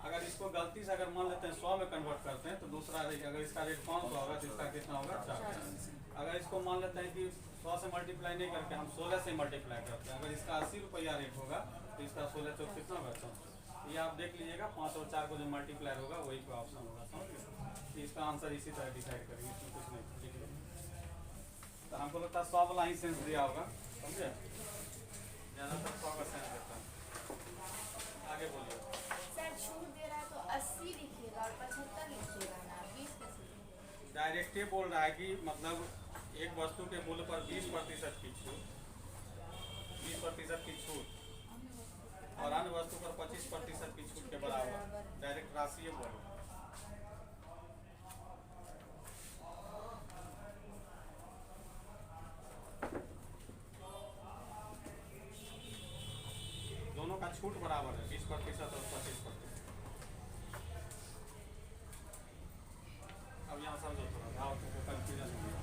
अगर इसको गलती से अगर मान लेते हैं 100 में कन्वर्ट करते हैं तो दूसरा अगर इसका रेट 500 होगा तो इसका कितना होगा 4। अगर इसको मान लेते हैं कि 100 से मल्टीप्लाई नहीं करके हम 16 से मल्टीप्लाई करते हैं, अगर इसका 80 रुपया रेट होगा तो इसका 16 चौक कितना होगा 400। ये आप देख लीजिएगा, 5 और 4 को जो मल्टीप्लाई होगा वही का ऑप्शन होगा, समझ। इसका आंसर इसी तरह डिसाइड करेंगे, इसमें कुछ नहीं। तो हमको लगता है 100 वाला ही सेंस दिया होगा, समझे। ज़्यादातर 100 का सेंस देता है। आगे बोलिए। सर छूट दे रहा है तो 80 लिखिएगा और 75 लिखिएगा ना, 20 कैसे। डायरेक्ट ये बोल रहा है कि मतलब एक वस्तु के मूल्य पर 20% की छूट, 20% की छूट और अन्य वस्तु पर 25% की छूट के बराबर डायरेक्ट राशि है बोलो। दोनों का छूट बराबर है 20% और 25%। अब यहाँ समझो थोड़ा भाव को कंफ्यूजन हो गया।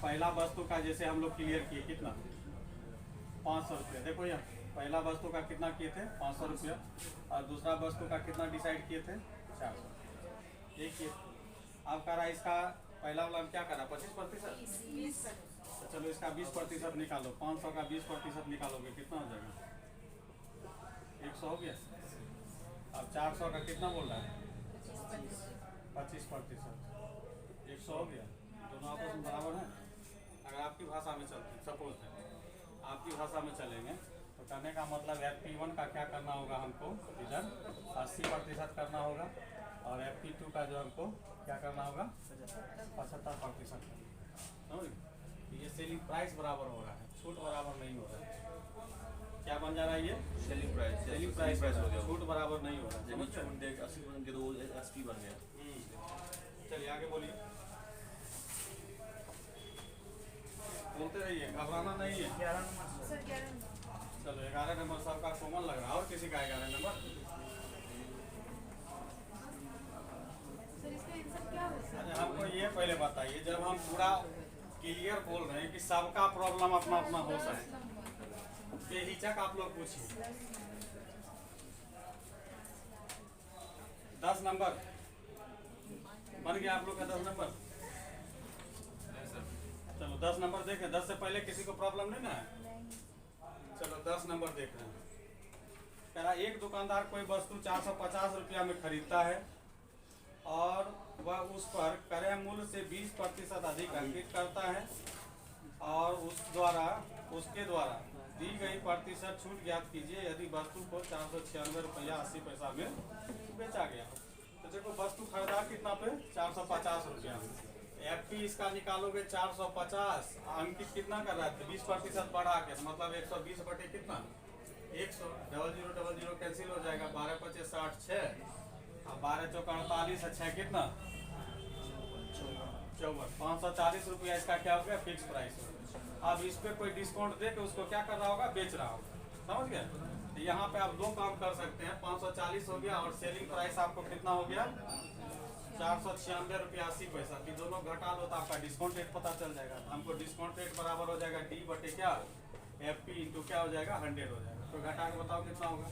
पहला वस्तु का जैसे हम लोग क्लियर किए कितना 500 रुपये। देखो यहाँ पहला वस्तु का कितना किए थे 500 रुपया और दूसरा वस्तु का कितना डिसाइड किए थे 400। देखिए अब कह रहा है इसका पहला वाला क्या कर रहा है 25%। तो चलो इसका 20% निकालो। 500 का 20% निकालोगे कितना हो जाएगा 100 हो गया। अब 400 का कितना बोल रहा है 25%। 100 हो गया। दोनों आपस में बराबर हैं। अगर आपकी भाषा में चलते सपोज है आपकी भाषा में चलेंगे तो कहने का मतलब FP1 का क्या करना होगा हमको इधर 80% करना होगा और FP2 का जो हमको क्या करना होगा 75%। समझ ये सेलिंग प्राइस बराबर हो रहा है छूट बराबर नहीं हो रहा है। क्या बन जा रहा है ये सेलिंग प्राइस प्राइस हो गया छूट बराबर नहीं हो रहा है। जब समझ गए? छूट देख 80% के तो SP बन गया। चलिए आगे बोलिए। बोलते रहिए घबराना नहीं है। 11 नंबर सर 11 नंबर। चलो 11 नंबर सबका कॉमन लग रहा है। और किसी का 11 नंबर सर इसका आंसर क्या होगा सर? अच्छा हमको ये पहले बताइए जब हम पूरा क्लियर बोल रहे हैं कि सबका प्रॉब्लम अपना अपना हो सकता है बेहिचक आप लोग पूछिए। 10 नंबर बन गया आप लोग का 10 नंबर। चलो 10 नंबर देखें। 10 से पहले किसी को प्रॉब्लम नहीं ना है। चलो 10 नंबर देख रहे हैं। कह रहा एक दुकानदार कोई वस्तु 450 रुपया में खरीदता है और वह उस पर क्रय मूल्य से 20% अधिक अंकित करता है और उसके द्वारा दी गई प्रतिशत छूट ज्ञात कीजिए यदि वस्तु को 496 रुपया 80 पैसा में बेचा गया। तो देखो वस्तु खरीदा कितना पे 450 रुपया में। FP इसका निकालोगे 450 अंकित कितना कर रहा है 20% बढ़ा के मतलब 120 बटे कितना 100 0000 कैंसिल हो जाएगा 12 25 60 6 और 12 चौका 48 6 कितना 54 540 रुपया इसका क्या हो गया फिक्स प्राइस हो गया। अब इस पे कोई डिस्काउंट दे के उसको क्या कर रहा होगा बेच रहा होगा। समझ गए? तो यहाँ पे आप दो काम कर सकते हैं 540 हो गया और सेलिंग प्राइस आपको कितना हो गया 496 रुपया 80 पैसा की दोनों घटा लो तो आपका डिस्काउंट रेट पता चल जाएगा। हमको डिस्काउंट रेट बराबर हो जाएगा D बटे क्या FP इंटू क्या हो जाएगा 100 हो जाएगा। तो घटा के बताओ कितना होगा।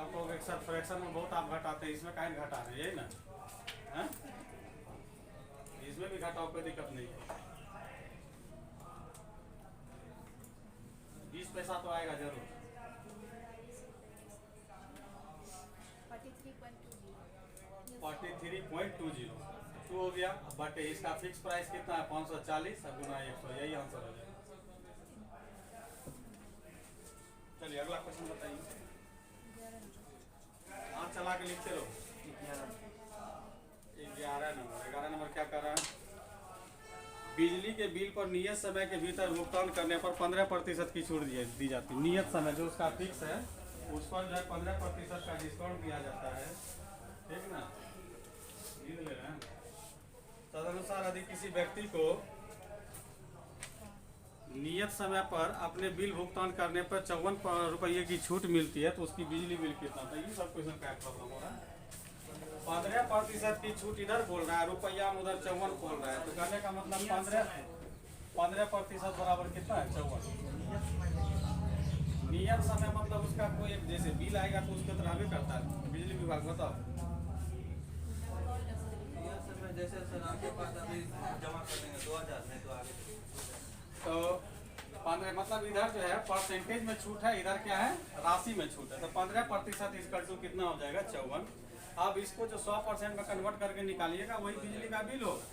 आपको अक्सर फ्रैक्शन में बहुत आप घटाते हैं इसमें काहे घटा रहे हैं यही ना है? इसमें भी घटाओ कोई दिक्कत नहीं है 20 पैसा तो आएगा जरूर। 43.20 2 हो गया बटे इसका फिक्स प्राइस कितना है 540 गुना 100 यही आंसर हो जाएगा। चलिए अगला क्वेश्चन बताइए। हाथ चला के लिखते रहो। 11 नंबर क्या कर रहा है बिजली के बिल पर नियत समय के भीतर भुगतान करने पर 15% की छूट दी जाती है। नियत समय जो उसका फिक्स है उस पर जो है 15% का डिस्काउंट दिया जाता है। ठीक ना ले रहे हैं। तदनुसार यदि किसी व्यक्ति को नियत समय पर अपने बिल भुगतान करने पर 54 रुपये की छूट मिलती है तो उसकी बिजली बिल कितना था ये सब क्वेश्चन का प्रॉब्लम हो रहा है। 15% की छूट इधर बोल रहा है रुपया में उधर 54 बोल रहा है तो कहने का मतलब 15% बराबर कितना है 54। नियत समय मतलब उसका कोई एक जैसे बिल आएगा तो उसके तरह भी करता है बिजली विभाग बताओ। जैसे सर आपके पास अभी जमा कर देंगे 2000 नहीं तो आगे तो 15 मतलब इधर जो है परसेंटेज में छूट है इधर क्या है राशि में छूट है तो 15% इसका टू कितना हो जाएगा 54। अब इसको जो 100% में कन्वर्ट करके निकालिएगा वही बिजली का बिल होगा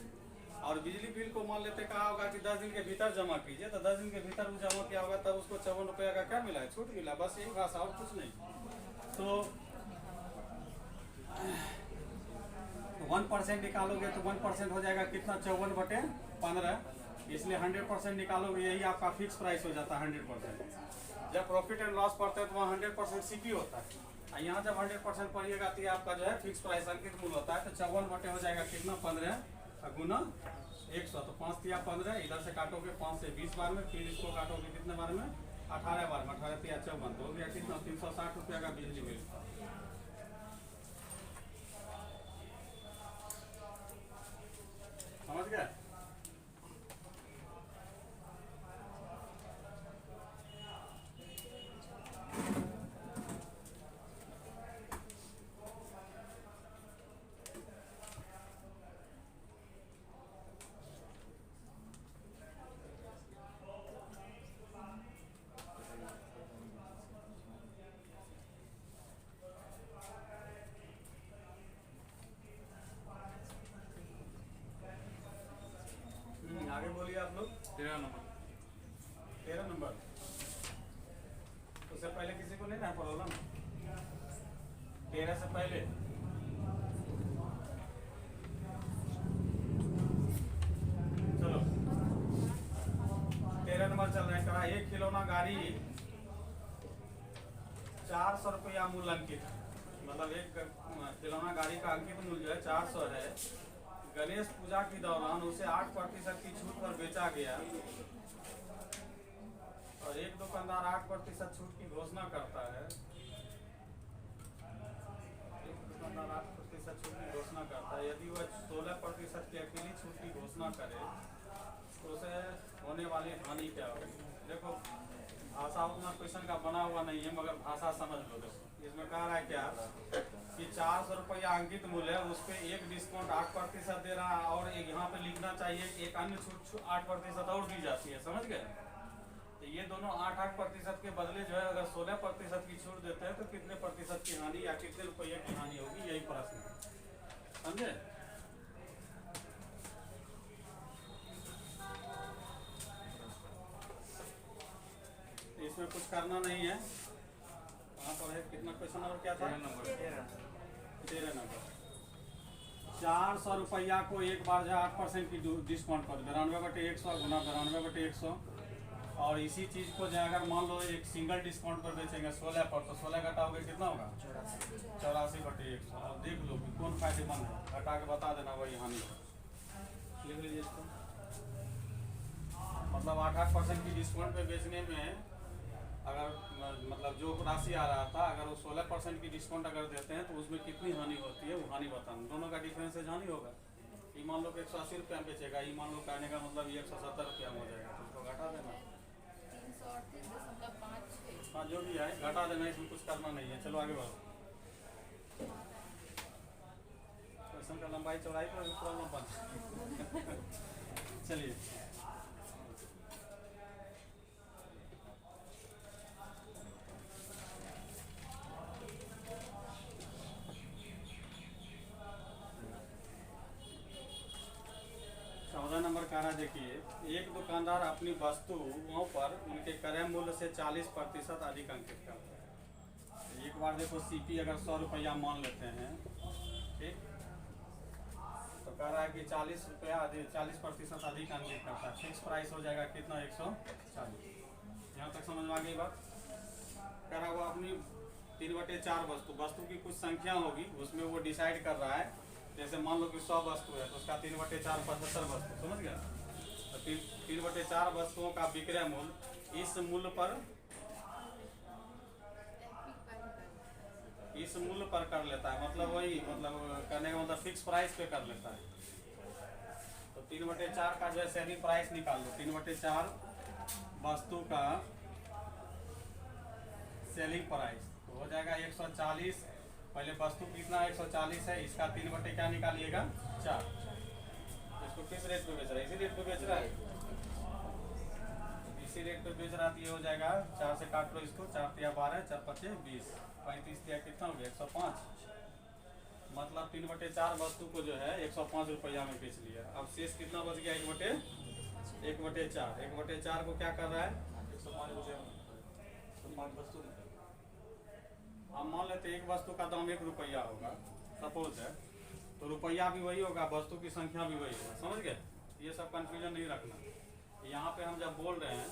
और बिजली बिल को मान लेते कहा होगा कि 10 दिन के भीतर जमा कीजिए तो 10 दिन के भीतर वो जमा किया होगा तब उसको 54 रुपया का क्या मिला है छूट मिला बस यही भाषा और कुछ नहीं। तो 1% निकालोगे तो 1% हो जाएगा कितना 54 बटे 15 इसलिए 100% निकालोगे, यही आपका फिक्स प्राइस हो जाता है 100%। जब प्रॉफिट एंड लॉस पड़ता है तो वहाँ 100% सीपी होता है, और यहाँ जब 100% पड़िएगा तो ये आपका जो है फिक्स प्राइस अंकित मूल्य होता है। तो 54 बटे हो जाएगा कितना, 15 गुना 100, तो 5 या 15, इधर से काटोगे 5 से 20 बार में, फिर इसको काटोगे कितने बार में, 18 बार में, 18 या 54, तो हो गया कितना, 360 रुपया का बिजली बिल। समझ गए? आगे बोलिए आप लोग। 13 नंबर। 13 नंबर। उससे पहले किसी को नहीं ना प्रॉब्लम? 13 से पहले चलो 13 नंबर चल रहा है। कहा एक खिलौना गाड़ी 400 रुपया मूल्य अंकित, मतलब एक खिलौना गाड़ी का अंकित मूल्य जो है 400 है। गणेश पूजा के दौरान उसे 8% की छूट पर बेचा गया, और एक दुकानदार 8% छूट की घोषणा करता है। एक दुकानदार 8% छूट की घोषणा करता है। यदि वह 16% की अकेली छूट की घोषणा करे तो उसे होने वाली हानि क्या होगी? देखो भाषा उतना क्वेश्चन का बना हुआ नहीं है, मगर भाषा समझ लो। देखो इसमें कह रहा है क्या कि 400 रुपया अंकित मूल्य है, उस पर एक डिस्काउंट 8% दे रहा है, और एक यहाँ पे लिखना चाहिए एक अन्य छूट 8% और दी जाती है। समझ गए? तो ये दोनों 8% के बदले जो है अगर 16% की छूट देते हैं तो कितने प्रतिशत की हानि या कितने रुपये की हानि होगी, यही प्रश्न है। समझे? इसमें कुछ करना नहीं है। वहाँ पर है कितना क्वेश्चन और क्या था? 13 नंबर। 13 नंबर। 400 रुपया को एक बार जो 8% की डिस्काउंट पर 92/100 गुना 92/100, और इसी चीज़ को जो अगर मान लो एक सिंगल डिस्काउंट पर बेचेंगे 16 पर, तो 16 घटाओगे कितना होगा, 84/100। और देख लो कि कौन फायदेमंद है, घटा के बता देना वही हानि है। लिख लीजिए इसको। मतलब 8% की डिस्काउंट पे बेचने में अगर मतलब जो राशि आ रहा था, अगर वो 16% की डिस्काउंट अगर देते हैं तो उसमें कितनी हानि होती है, वो हानि बताना। दोनों का डिफरेंस है, हानि होगा। ये मान लो कि 180 रुपया में बेचेगा, ये मान लो कहने का मतलब ये 170 रुपया में हो जाएगा, तो उसको घटा देना। 338.56। हाँ जो भी है घटा देना, इसमें कुछ करना नहीं है। चलो आगे बढ़ो। क्वेश्चन का लंबाई चौड़ाई पर प्रॉब्लम बन चलिए। नंबर कह रहा है, देखिए एक दुकानदार अपनी वस्तुओं पर उनके क्रय मूल्य से 40% अधिक अंकित करता है। एक बार देखो सीपी अगर 100 रुपया मान लेते हैं, ठीक, तो कह रहा है कि 40 रुपया 40% अधिक अंकित करता है। फिक्स प्राइस हो जाएगा कितना, 140। यहाँ तक समझ में आ गई बात? कह रहा है वो अपनी 3/4 वस्तु की कुछ संख्या होगी, उसमें वो डिसाइड कर रहा है। जैसे मान लो कि 100 वस्तु है तो उसका 3/4 75 वस्तु, समझ गया? तो 3/4 वस्तुओं का विक्रय मूल्य इस मूल्य पर कर लेता है। मतलब वही मतलब करने का मतलब फिक्स प्राइस पे कर लेता है। तो 3/4 का जो है सेलिंग प्राइस निकाल लो। 3/4 वस्तु का सेलिंग प्राइस तो हो जाएगा 140। पहले वस्तु कितना 140 है, इसका 3 क्या निकालिएगा, 4। इसको किस रेट पे बेच रहा है, इसी रेट पे बेच रहा है, इसी रेट पे बेच रहा है। तो ये हो जाएगा 4 से काट लो इसको, 4 या 12, 4 5 20, 35 या कितना हो गया 105। मतलब 3/4 वस्तु को जो है 105 रुपया में बेच लिया। अब शेष कितना बच गया, 1/4। 1/4 को क्या कर रहा है, 105 रुपये में 105 वस्तु। हम मान लेते एक वस्तु का दाम 1 रुपया होगा सपोज है, तो रुपया भी वही होगा, वस्तु की संख्या भी वही होगा। समझ गए? ये सब कंफ्यूजन नहीं रखना। यहाँ पे हम जब बोल रहे हैं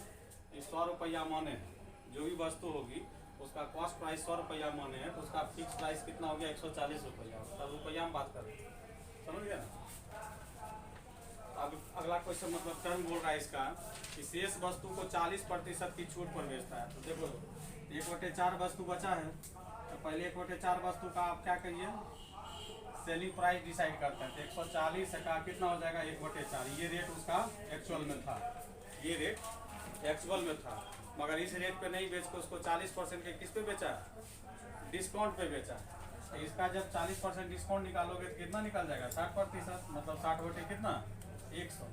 कि 100 रुपया माने हैं, जो भी वस्तु होगी उसका कॉस्ट प्राइस 100 रुपया माने है, तो उसका फिक्स प्राइस कितना हो गया 140 रुपया। तब रुपया हम बात कर रहे हैं, समझ गए ना। अब अगला क्वेश्चन मतलब टर्म बोल रहा है इसका कि शेष वस्तु को 40% की छूट पर बेचता है। तो देखो 1/4 वस्तु बचा है, तो पहले 1/4 वस्तु का आप क्या करिए, सेलिंग प्राइस डिसाइड करते हैं। तो 140 का कितना हो जाएगा 1/4। ये रेट उसका एक्चुअल में था, ये रेट एक्चुअल में था, मगर इस रेट पे नहीं बेच के उसको 40% के किस पे बेचा है, डिस्काउंट पे बेचा है। तो इसका जब 40% डिस्काउंट निकालोगे तो कितना निकल जाएगा 60%, मतलब 60 बटे कितना 100।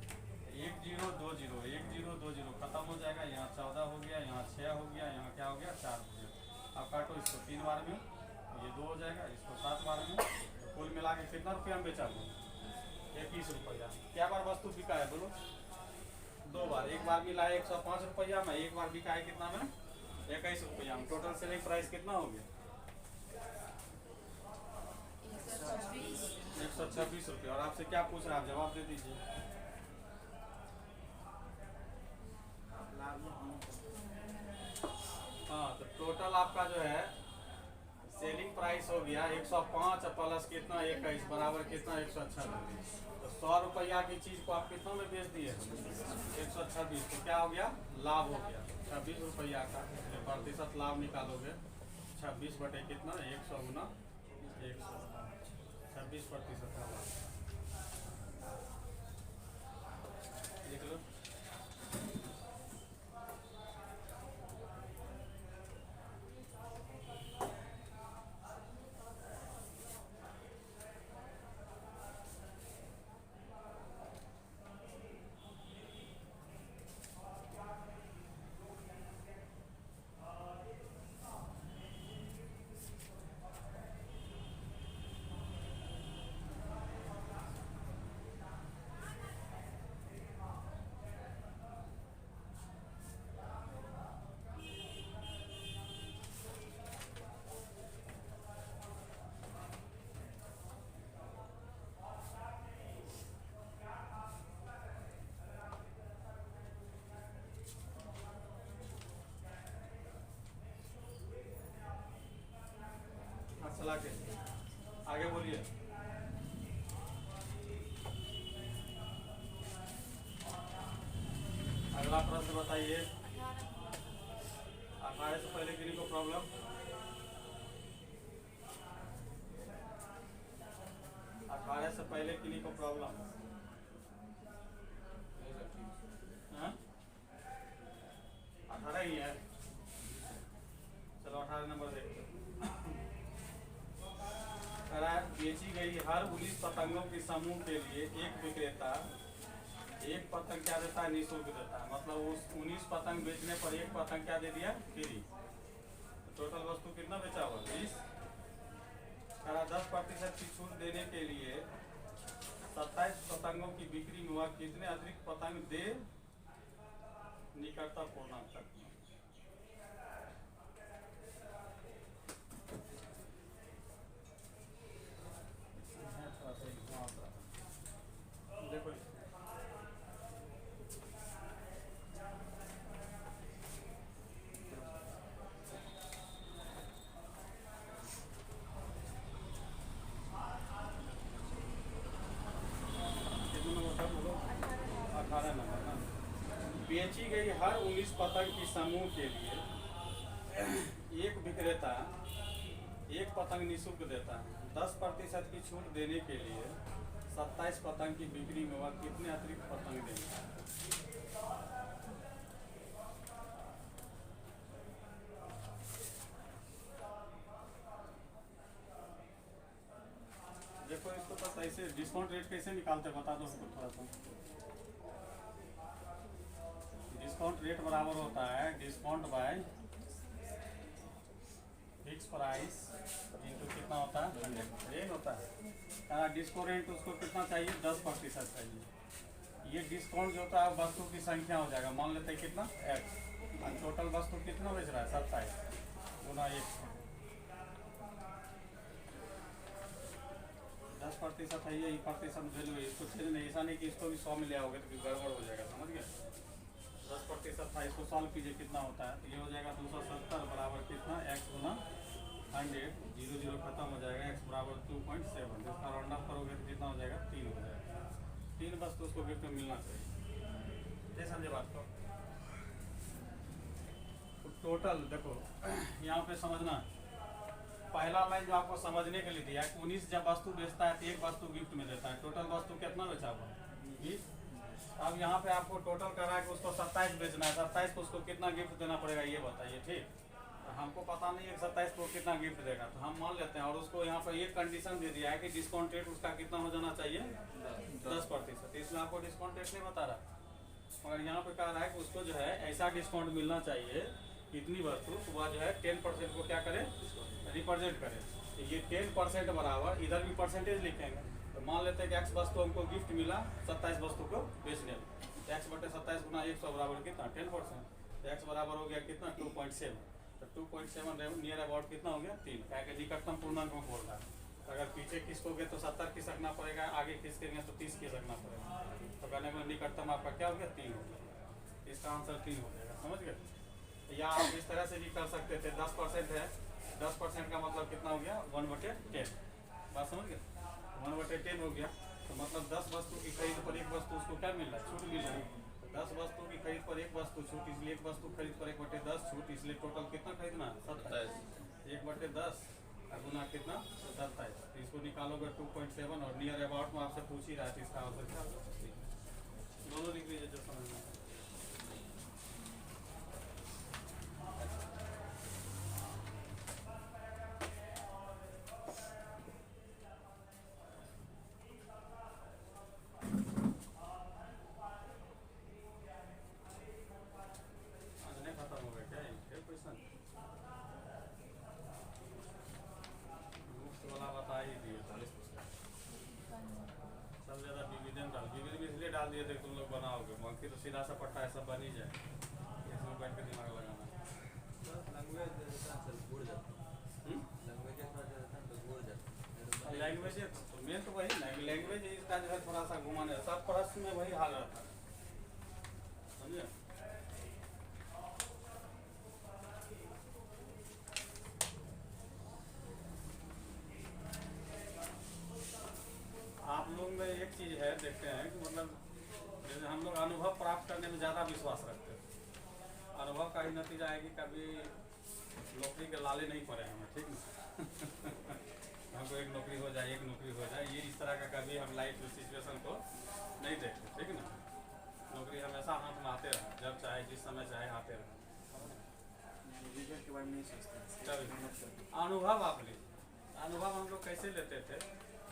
1020 1020 खत्म हो जाएगा। यहाँ 14 हो गया, यहाँ 6 हो गया, यहाँ क्या हो गया 4 हो गया। अब काटो इसको 3 बार में, ये 2 हो जाएगा, इसको 7 बार में, तो कुल मिला के कितना रुपया में बेचा वो 21 रुपया। क्या बार वस्तु बिका है बोलो, 2 बार। एक बार मिला है 105 रुपया में, एक बार बिका है कितना में 21 रुपया में। टोटल सेलिंग प्राइस कितना हो गया 126 रुपया। और आपसे क्या पूछ रहा है आप जवाब दे दीजिए। हाँ, तो टोटल आपका जो है सेलिंग प्राइस हो गया 105 प्लस कितना 21 बराबर कितना 126। तो 100 रुपया की चीज को आप कितना में बेच दिए 126। तो क्या हो गया लाभ हो गया 26 रुपया का। प्रतिशत लाभ निकालोगे 26 बटे कितना 100 गुना 100, 26% का लाभ। लिख लो। चला के आगे बोलिए। अगला प्रश्न बताइए। 18 से पहले किन्हीं को प्रॉब्लम, 18 से पहले किन्हीं को प्रॉब्लम, 18 ही है। चलो 18 नंबर देखते हैं। बेची गई हर 19 पतंगों के समूह के लिए एक विक्रेता एक पतंग क्या देता है निःशुल्क देता है। मतलब उस 19 पतंग बेचने पर एक पतंग क्या दे दिया फ्री। तो टोटल वस्तु कितना बेचा हुआ 20। 10% की छूट देने के लिए 27 पतंगों की बिक्री में वह कितने अतिरिक्त पतंग दे निकटता पूर्णांक तक। देखो बेची गई हर 19 पतंग की समूह के लिए एक विक्रेता एक पतंग निःशुल्क देता है। 10% की छूट देने के लिए 27 पतंग की बिक्री में वह कितने अतिरिक्त पतंग देंगे। देखो इसको बस ऐसे डिस्काउंट रेट कैसे निकालते बता दो हमको थोड़ा सा। डिस्काउंट रेट बराबर होता है discount by fix price into कितना होता है 100 होता है। डिस्काउंट उसको कितना चाहिए 10% चाहिए। ये डिस्काउंट जो होता है वस्तु की संख्या हो जाएगा। मान लेते हैं कितना x और टोटल वस्तु कितना बेच रहा है 27 गुना 100। 10% है ये प्रतिशत वैल्यू है। इसको चेंज नहीं, ऐसा नहीं कि इसको भी 100 में ले आओगे तो गड़बड़ हो जाएगा, समझ गए। 10% था, इसको सॉल्व कीजिए कितना होता है। तो ये हो जाएगा 270 बराबर कितना, x गुना 100, 0 0 खत्म हो जाएगा, x बराबर 2.7। इसका राउंड अप करोगे तो कितना हो जाएगा, 3 हो जाएगा। 3 बस तो उसको गिफ्ट में मिलना चाहिए। ये समझे बात को। तो टोटल देखो यहाँ पे समझना, पहला लाइन जो आपको समझने के लिए दिया है, 19 जब वस्तु बेचता है तो एक वस्तु गिफ्ट में देता है। टोटल वस्तु कितना बेचा हुआ, 20। अब यहाँ पे आपको टोटल कर रहा है कि उसको 27 बेचना है, 27 को उसको कितना गिफ्ट देना पड़ेगा ये बताइए, ठीक। तो हमको पता नहीं है 27 को कितना गिफ्ट देगा, तो हम मान लेते हैं। और उसको यहाँ पर एक कंडीशन दे दिया है कि डिस्काउंट रेट उसका कितना हो जाना चाहिए, 10%। इसमें आपको डिस्काउंट रेट नहीं बता रहा, मगर यहाँ पे कह रहा है कि उसको जो है ऐसा डिस्काउंट मिलना चाहिए, इतनी वस्तु तो वह जो है 10% को क्या करे, रिप्रेजेंट करे। तो ये 10% बराबर, इधर भी परसेंटेज लिखेंगे। तो मान लेते हैं कि x वस्तु हमको गिफ्ट मिला 27 वस्तु को बेचने में, तो x बटे 27 गुना 100 बराबर कितना, 10%। तो x बराबर हो गया कितना, 2.7। तो 2.7 नियर अबाउट कितना हो गया, 3। क्या कि निकटतम पूर्णांक में बोल रहा है। तो अगर पीछे खिसकोगे तो 70 खिसकना पड़ेगा, आगे खिसकेंगे तो 30 खिसकना पड़ेगा। तो कहने में निकटतम आपका क्या हो गया, 3 हो गया। इसका आंसर 3 हो जाएगा, समझ गए। या आप इस तरह से भी कर सकते थे, 10% है, 10% का मतलब कितना हो गया, 1/10। बात समझ गए, 1/10 हो गया। तो मतलब 10 वस्तु की खरीद पर एक वस्तु उसको क्या मिल रहा है, छूट मिल रहा है। तो 10 वस्तु की खरीद पर एक वस्तु छूट, इसलिए एक वस्तु खरीद पर 1/10 छूट, इसलिए टोटल कितना खरीदना, 27। 1/10 गुना कितना, 27। तो इसको निकालोगे 2.7, और नियर अबाउट में आपसे पूछ ही रहा है, तो इसका आंसर क्या होगा, दोनों लिख लीजिए जो समझना है। डाल दिए थे तुम लोग बनाओगे, बाकी तो सीधा सा पट्टा है, सब बन ही जाए। इसमें बैठ के दिमाग लगाना है। लैंग्वेज तो मेन तो वही ना, लैंग्वेज इसका जो है थोड़ा सा घुमाने, सब प्रश्न में वही हाल रहता है, समझे। आप लोग में एक चीज़ है, देखते हैं कि मतलब जैसे हम लोग अनुभव प्राप्त करने में ज़्यादा विश्वास रखते हैं। अनुभव का ही नतीजा है कि कभी नौकरी के लाले नहीं पड़े हमें, ठीक ना। हमको एक नौकरी हो जाए, एक नौकरी हो जाए, ये इस तरह का कभी हम लाइफ सिचुएशन को नहीं देखते, ठीक ना। नौकरी हमेशा हाथ में आते रहे, जब चाहे जिस समय चाहे आते रहे। अनुभव आप लीजिए, अनुभव हम लोग कैसे लेते थे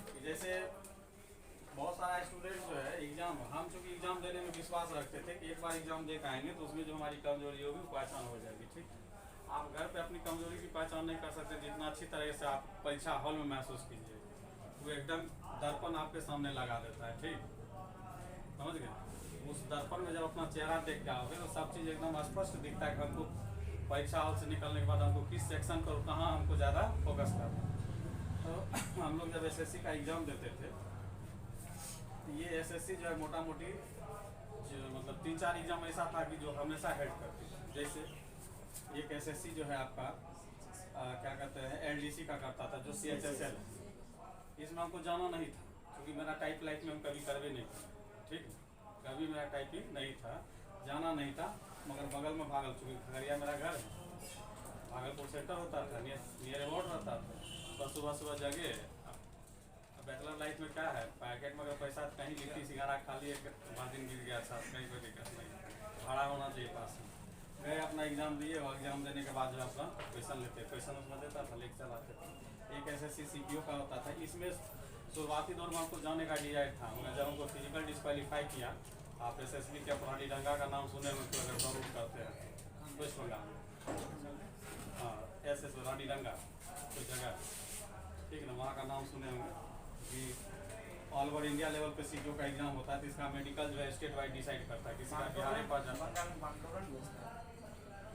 कि जैसे बहुत सारा स्टूडेंट जो है एग्जाम, हम चूँकि एग्जाम देने में विश्वास रखते थे कि एक बार एग्जाम दे के आएंगे तो उसमें जो हमारी कमजोरी होगी वो पहचान हो जाएगी, ठीक। आप घर पे अपनी कमजोरी की पहचान नहीं कर सकते, जितना अच्छी तरह से आप परीक्षा हॉल में महसूस कीजिए, वो एकदम दर्पण आपके सामने लगा देता है, ठीक, समझ गए। उस दर्पण में जब अपना चेहरा देख के आओगे तो सब चीज़ एकदम स्पष्ट दिखता है कि हमको परीक्षा हॉल से निकलने के बाद हमको किस सेक्शन पर कहाँ हमको ज़्यादा फोकस करना। तो हम लोग जब SSC का एग्ज़ाम देते थे, ये SSC जो है मोटा मोटी मतलब 3-4 एग्जाम ऐसा था कि जो हमेशा हेल्प करती थी। जैसे एक SSC जो है आपका क्या कहते हैं LDC का करता था, जो CHSL, इसमें हमको जाना नहीं था क्योंकि मेरा टाइप लाइफ में हम कभी करवे नहीं था, ठीक, कभी मेरा टाइपिंग नहीं था, जाना नहीं था। मगर बगल में भागल, चूँकि खगड़िया मेरा घर है, भागलपुर सेंटर होता था, नियर अबाउट रहता था, बस सुबह जगे। बैचलर लाइफ में क्या है, पैकेट में अगर पैसा कहीं लिट्टी सिंघाड़ा खा लिए, एक दिन गिर गया था, कहीं कोई दिक्कत नहीं, भाड़ा होना चाहिए पास में। गए अपना एग्जाम दिए, और एग्जाम देने के बाद जो अपना क्वेश्चन लेते, क्वेश्चन उसमें देता था, लेक्चर आते थे। एक SSC CPO का होता था, इसमें शुरुआती दौर में हमको जाने का डिजायर था। उन्हें जब हमको फिजिकल डिस्क्वालीफाई किया, आप SSB के पुरानी डंगा का नाम सुने होंगे अगर जरूर करते हैं, वेस्ट बंगाल में, हाँ SS रानी डंगा कोई जगह, ठीक है ना, वहाँ का नाम सुने होंगे कि ऑल ओवर इंडिया लेवल पे CPO का एग्जाम होता है। तो इसका मेडिकल जो है स्टेट वाइड डिसाइड करता है, किसी का बिहार के पास जाता है,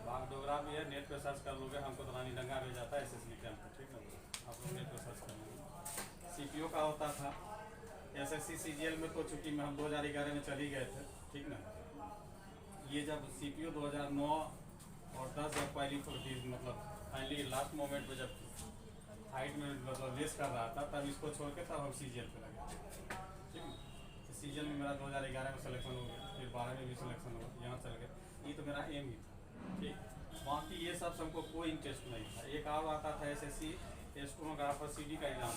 बागडोगरा भी है, नेट पे सर्च कर लोगे, हमको तो रानी डंगा भेजा था SSB कैंप, ठीक है, आप लोग नेट पे सर्च कर लेंगे। CPO का होता था। SSC CGL में तो चूँकि हम 2011 में चल ही गए थे, ठीक ना, ये जब CPU 2009 और 10 जब पहली मतलब फाइनली लास्ट मोमेंट पे जब हाइट में मतलब रेस कर रहा था, तब इसको छोड़ के तब हम CGL पे लगे। ठीक है, तो CGL में मेरा 2011 में सिलेक्शन हो गया, फिर 12 में भी सिलेक्शन हुआ, यहाँ चल गया। ये तो मेरा एम ही था। ठीक, बाकी ये सब हमको कोई इंटरेस्ट नहीं था। एक और आता था SSC स्टेनोग्राफर CD का एग्जाम।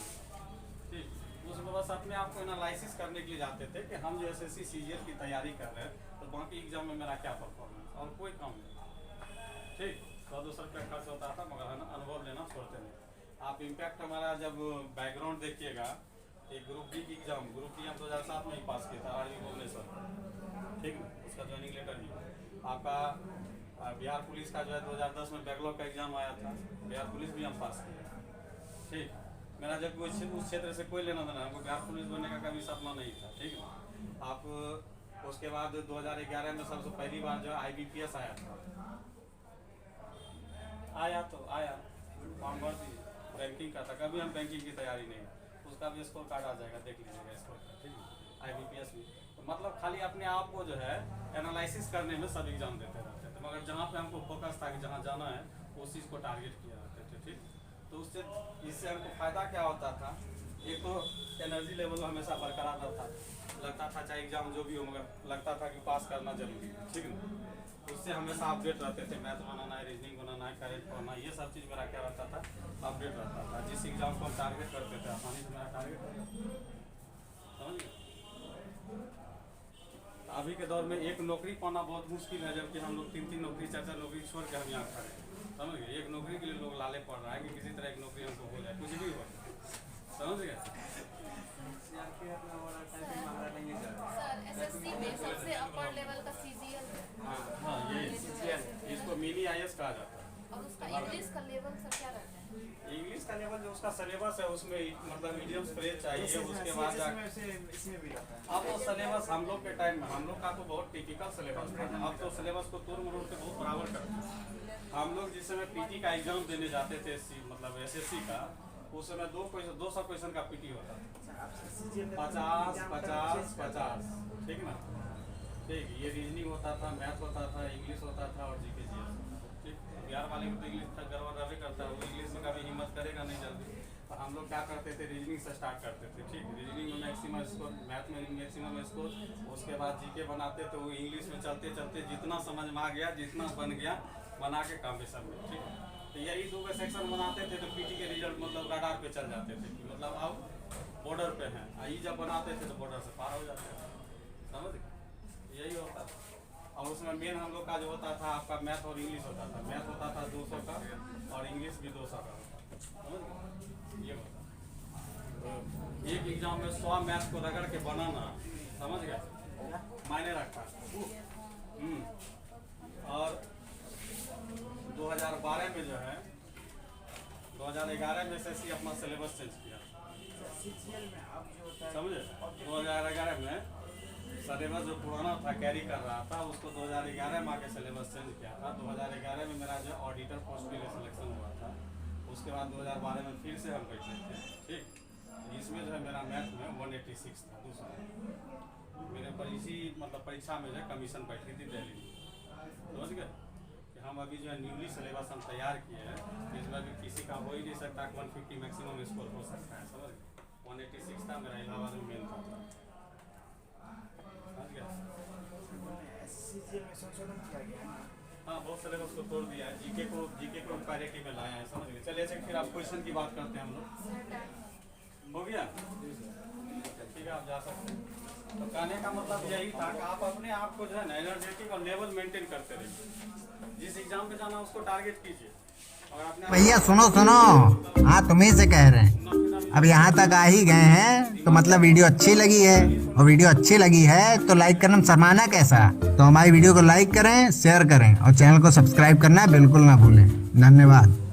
ठीक, उसमें बस अपने आप को एनालिसिस करने के लिए जाते थे कि हम जो SSC CGL की तैयारी कर रहे हैं, तो बाकी एग्जाम में मेरा क्या परफॉर्मेंस, और कोई काम नहीं। ठीक, 100-200 रुपया खर्च होता था, मगर अनुभव लेना छोड़ते नहीं। आप इम्पैक्ट हमारा जब बैकग्राउंड देखिएगा, एक ग्रुप डी की एग्जाम, ग्रुप डी हम 2007 में ही पास किया था, RV भुवनेश्वर। ठीक है, उसका ज्वाइनिंग लेटर भी आपका बिहार पुलिस का जो है 2010 में बैकलॉग का एग्जाम आया था, बिहार पुलिस भी हम पास किया। ठीक, मेरा जब उस क्षेत्र से कोई लेना देना, हमको बिहार पुलिस बनने का कभी सपना नहीं था। ठीक है, आप उसके बाद 2011 में सबसे पहली बार जो IBPS आया था, आया फॉर्म भर दीजिए, बैंकिंग का था। कभी हम बैंकिंग की तैयारी नहीं, उसका भी स्कोर कार्ड आ जाएगा, देख लीजिएगा स्कोर कार्ड। ठीक है, IBPS भी तो मतलब खाली अपने आप को जो है एनालिसिस करने में सब एग्जाम देते रहते थे, मगर जहाँ पे हमको फोकस था कि जहाँ जाना है उस चीज़ को टारगेट किया रहते थे। ठीक, तो इससे हमको फ़ायदा क्या होता था, एक तो एनर्जी लेवल हमेशा बरकरार रहता, लगता था चाहे एग्जाम जो भी हो, मगर लगता था कि पास करना जरूरी है। ठीक है, उससे हमेशा अपडेट रहते थे, मैथ बनाना है, रीजनिंग बनाना है, करेंट पढ़ना, ये सब चीज़ मेरा क्या रहता था, अपडेट रहता था। जिस एग्जाम को हम टारगेट करते थे आसानी से मेरा टारगेट हो जाता, समझिए। अभी के दौर में एक नौकरी पाना बहुत मुश्किल है, जबकि हम लोग 3-3 नौकरी 4-4 नौकरी छोड़ के हम यहाँ खड़े हैं। समझ गए, एक नौकरी के लिए लोग लाले पड़ रहा है कि किसी तरह एक नौकरी हमको हो जाए, कुछ भी हो, समझ गए। सर SSC में सबसे अपर लेवल का CGL है। हाँ, ये इसको मिनी IAS कहा जाता है। और उसका इंग्लिश का लेवल सर क्या रहता है? इंग्लिश का लेवल जो उसका सिलेबस है, उसमें मतलब मीडियम स्प्रेड चाहिए, उसके बाद इसमें भी रहता है। अब तो सिलेबस हम लोग के टाइम में, हम लोग का तो बहुत टिपिकल सिलेबस था। अब तो सिलेबस को तोड़ मरोड़ के बहुत बराबर करते हैं। हम लोग जिस समय PT का एग्जाम देने जाते थे, मतलब SSC का, उस समय 200 क्वेश्चन का PT होता था, 50-50-50। ठीक ना, ठीक, ये रीजनिंग होता था, मैथ होता था, इंग्लिश होता था और GK GS। ठीक, बिहार वाले को तो इंग्लिश तक गड़बड़ रहे करता है, वो इंग्लिश में कभी हिम्मत करेगा नहीं जल्दी। तो हम लोग क्या करते थे, रीजनिंग से स्टार्ट करते थे। ठीक, रीजनिंग में मैक्सिमम स्कोर, मैथ में मैक्सिमम स्कोर, उसके बाद GK बनाते थे। वो इंग्लिश में चलते चलते जितना समझ में आ गया, जितना बन गया, बना के काम पे सब। ठीक, तो यही 2 सेक्शन बनाते थे, तो PT के रिजल्ट मतलब रडार पे चल जाते थे कि मतलब अब बॉर्डर पे हैं। ये जब बनाते थे तो बॉर्डर से पार हो जाते थे, समझ गए, यही होता था। और उसमें मेन हम लोग का जो होता था, आपका मैथ और इंग्लिश होता था। मैथ होता था 200 का और इंग्लिश भी 200 का होता था, समझ गए, ये होता। तो एक एग्जाम में 100 मैथ को रगड़ के बनाना, समझ गए, मायने रखा। और 2012 में जो है, 2011 में SSC अपना सिलेबस चेंज किया, समझे। 2011 में सिलेबस जो पुराना था कैरी कर रहा था, उसको 2011 में आके सिलेबस चेंज किया था। 2011 में मेरा जो ऑडिटर पोस्ट के लिए सिलेक्शन हुआ था, उसके बाद 2012 में फिर से हम बैठे थे। ठीक, इसमें जो है मेरा मैथ में 186 था, दूसरा मेरे पर इसी मतलब परीक्षा में जो है कमीशन बैठी थी दिल्ली में, समझ गए। कि हम अभी जो है न्यूली सिलेबस हम तैयार किए हैं, इसमें भी किसी का हो ही नहीं सकता, 150 मैक्सिमम स्कोर हो सकता है, समझ गए। 186 था मेरा, इलाहाबाद में मेन था, समझ गया। संशोधन किया गया है। हाँ, बहुत सिलेबस को तोड़ दिया है, जीके को पैरिटी में लाया है, समझ गए। चलिए अच्छा, फिर आप क्वेश्चन की बात करते हैं हम लोग, हो गया, ठीक है, आप जा सकते हैं। तो कहने का मतलब यही था कि आप अपने आप को जो है ना एनर्जेटिक और लेवल मेंटेन करते रहिए, जिस एग्जाम पे जाना उसको टारगेट कीजिए। और अपने भैया सुनो, हाँ तुम्ही से कह रहे हैं, अब यहाँ तक आ ही गए हैं तो मतलब वीडियो अच्छी लगी है, और वीडियो अच्छी लगी है तो लाइक करना शर्माना कैसा। तो हमारी वीडियो को लाइक करें, शेयर करें और चैनल को सब्सक्राइब करना बिल्कुल ना भूलें। धन्यवाद।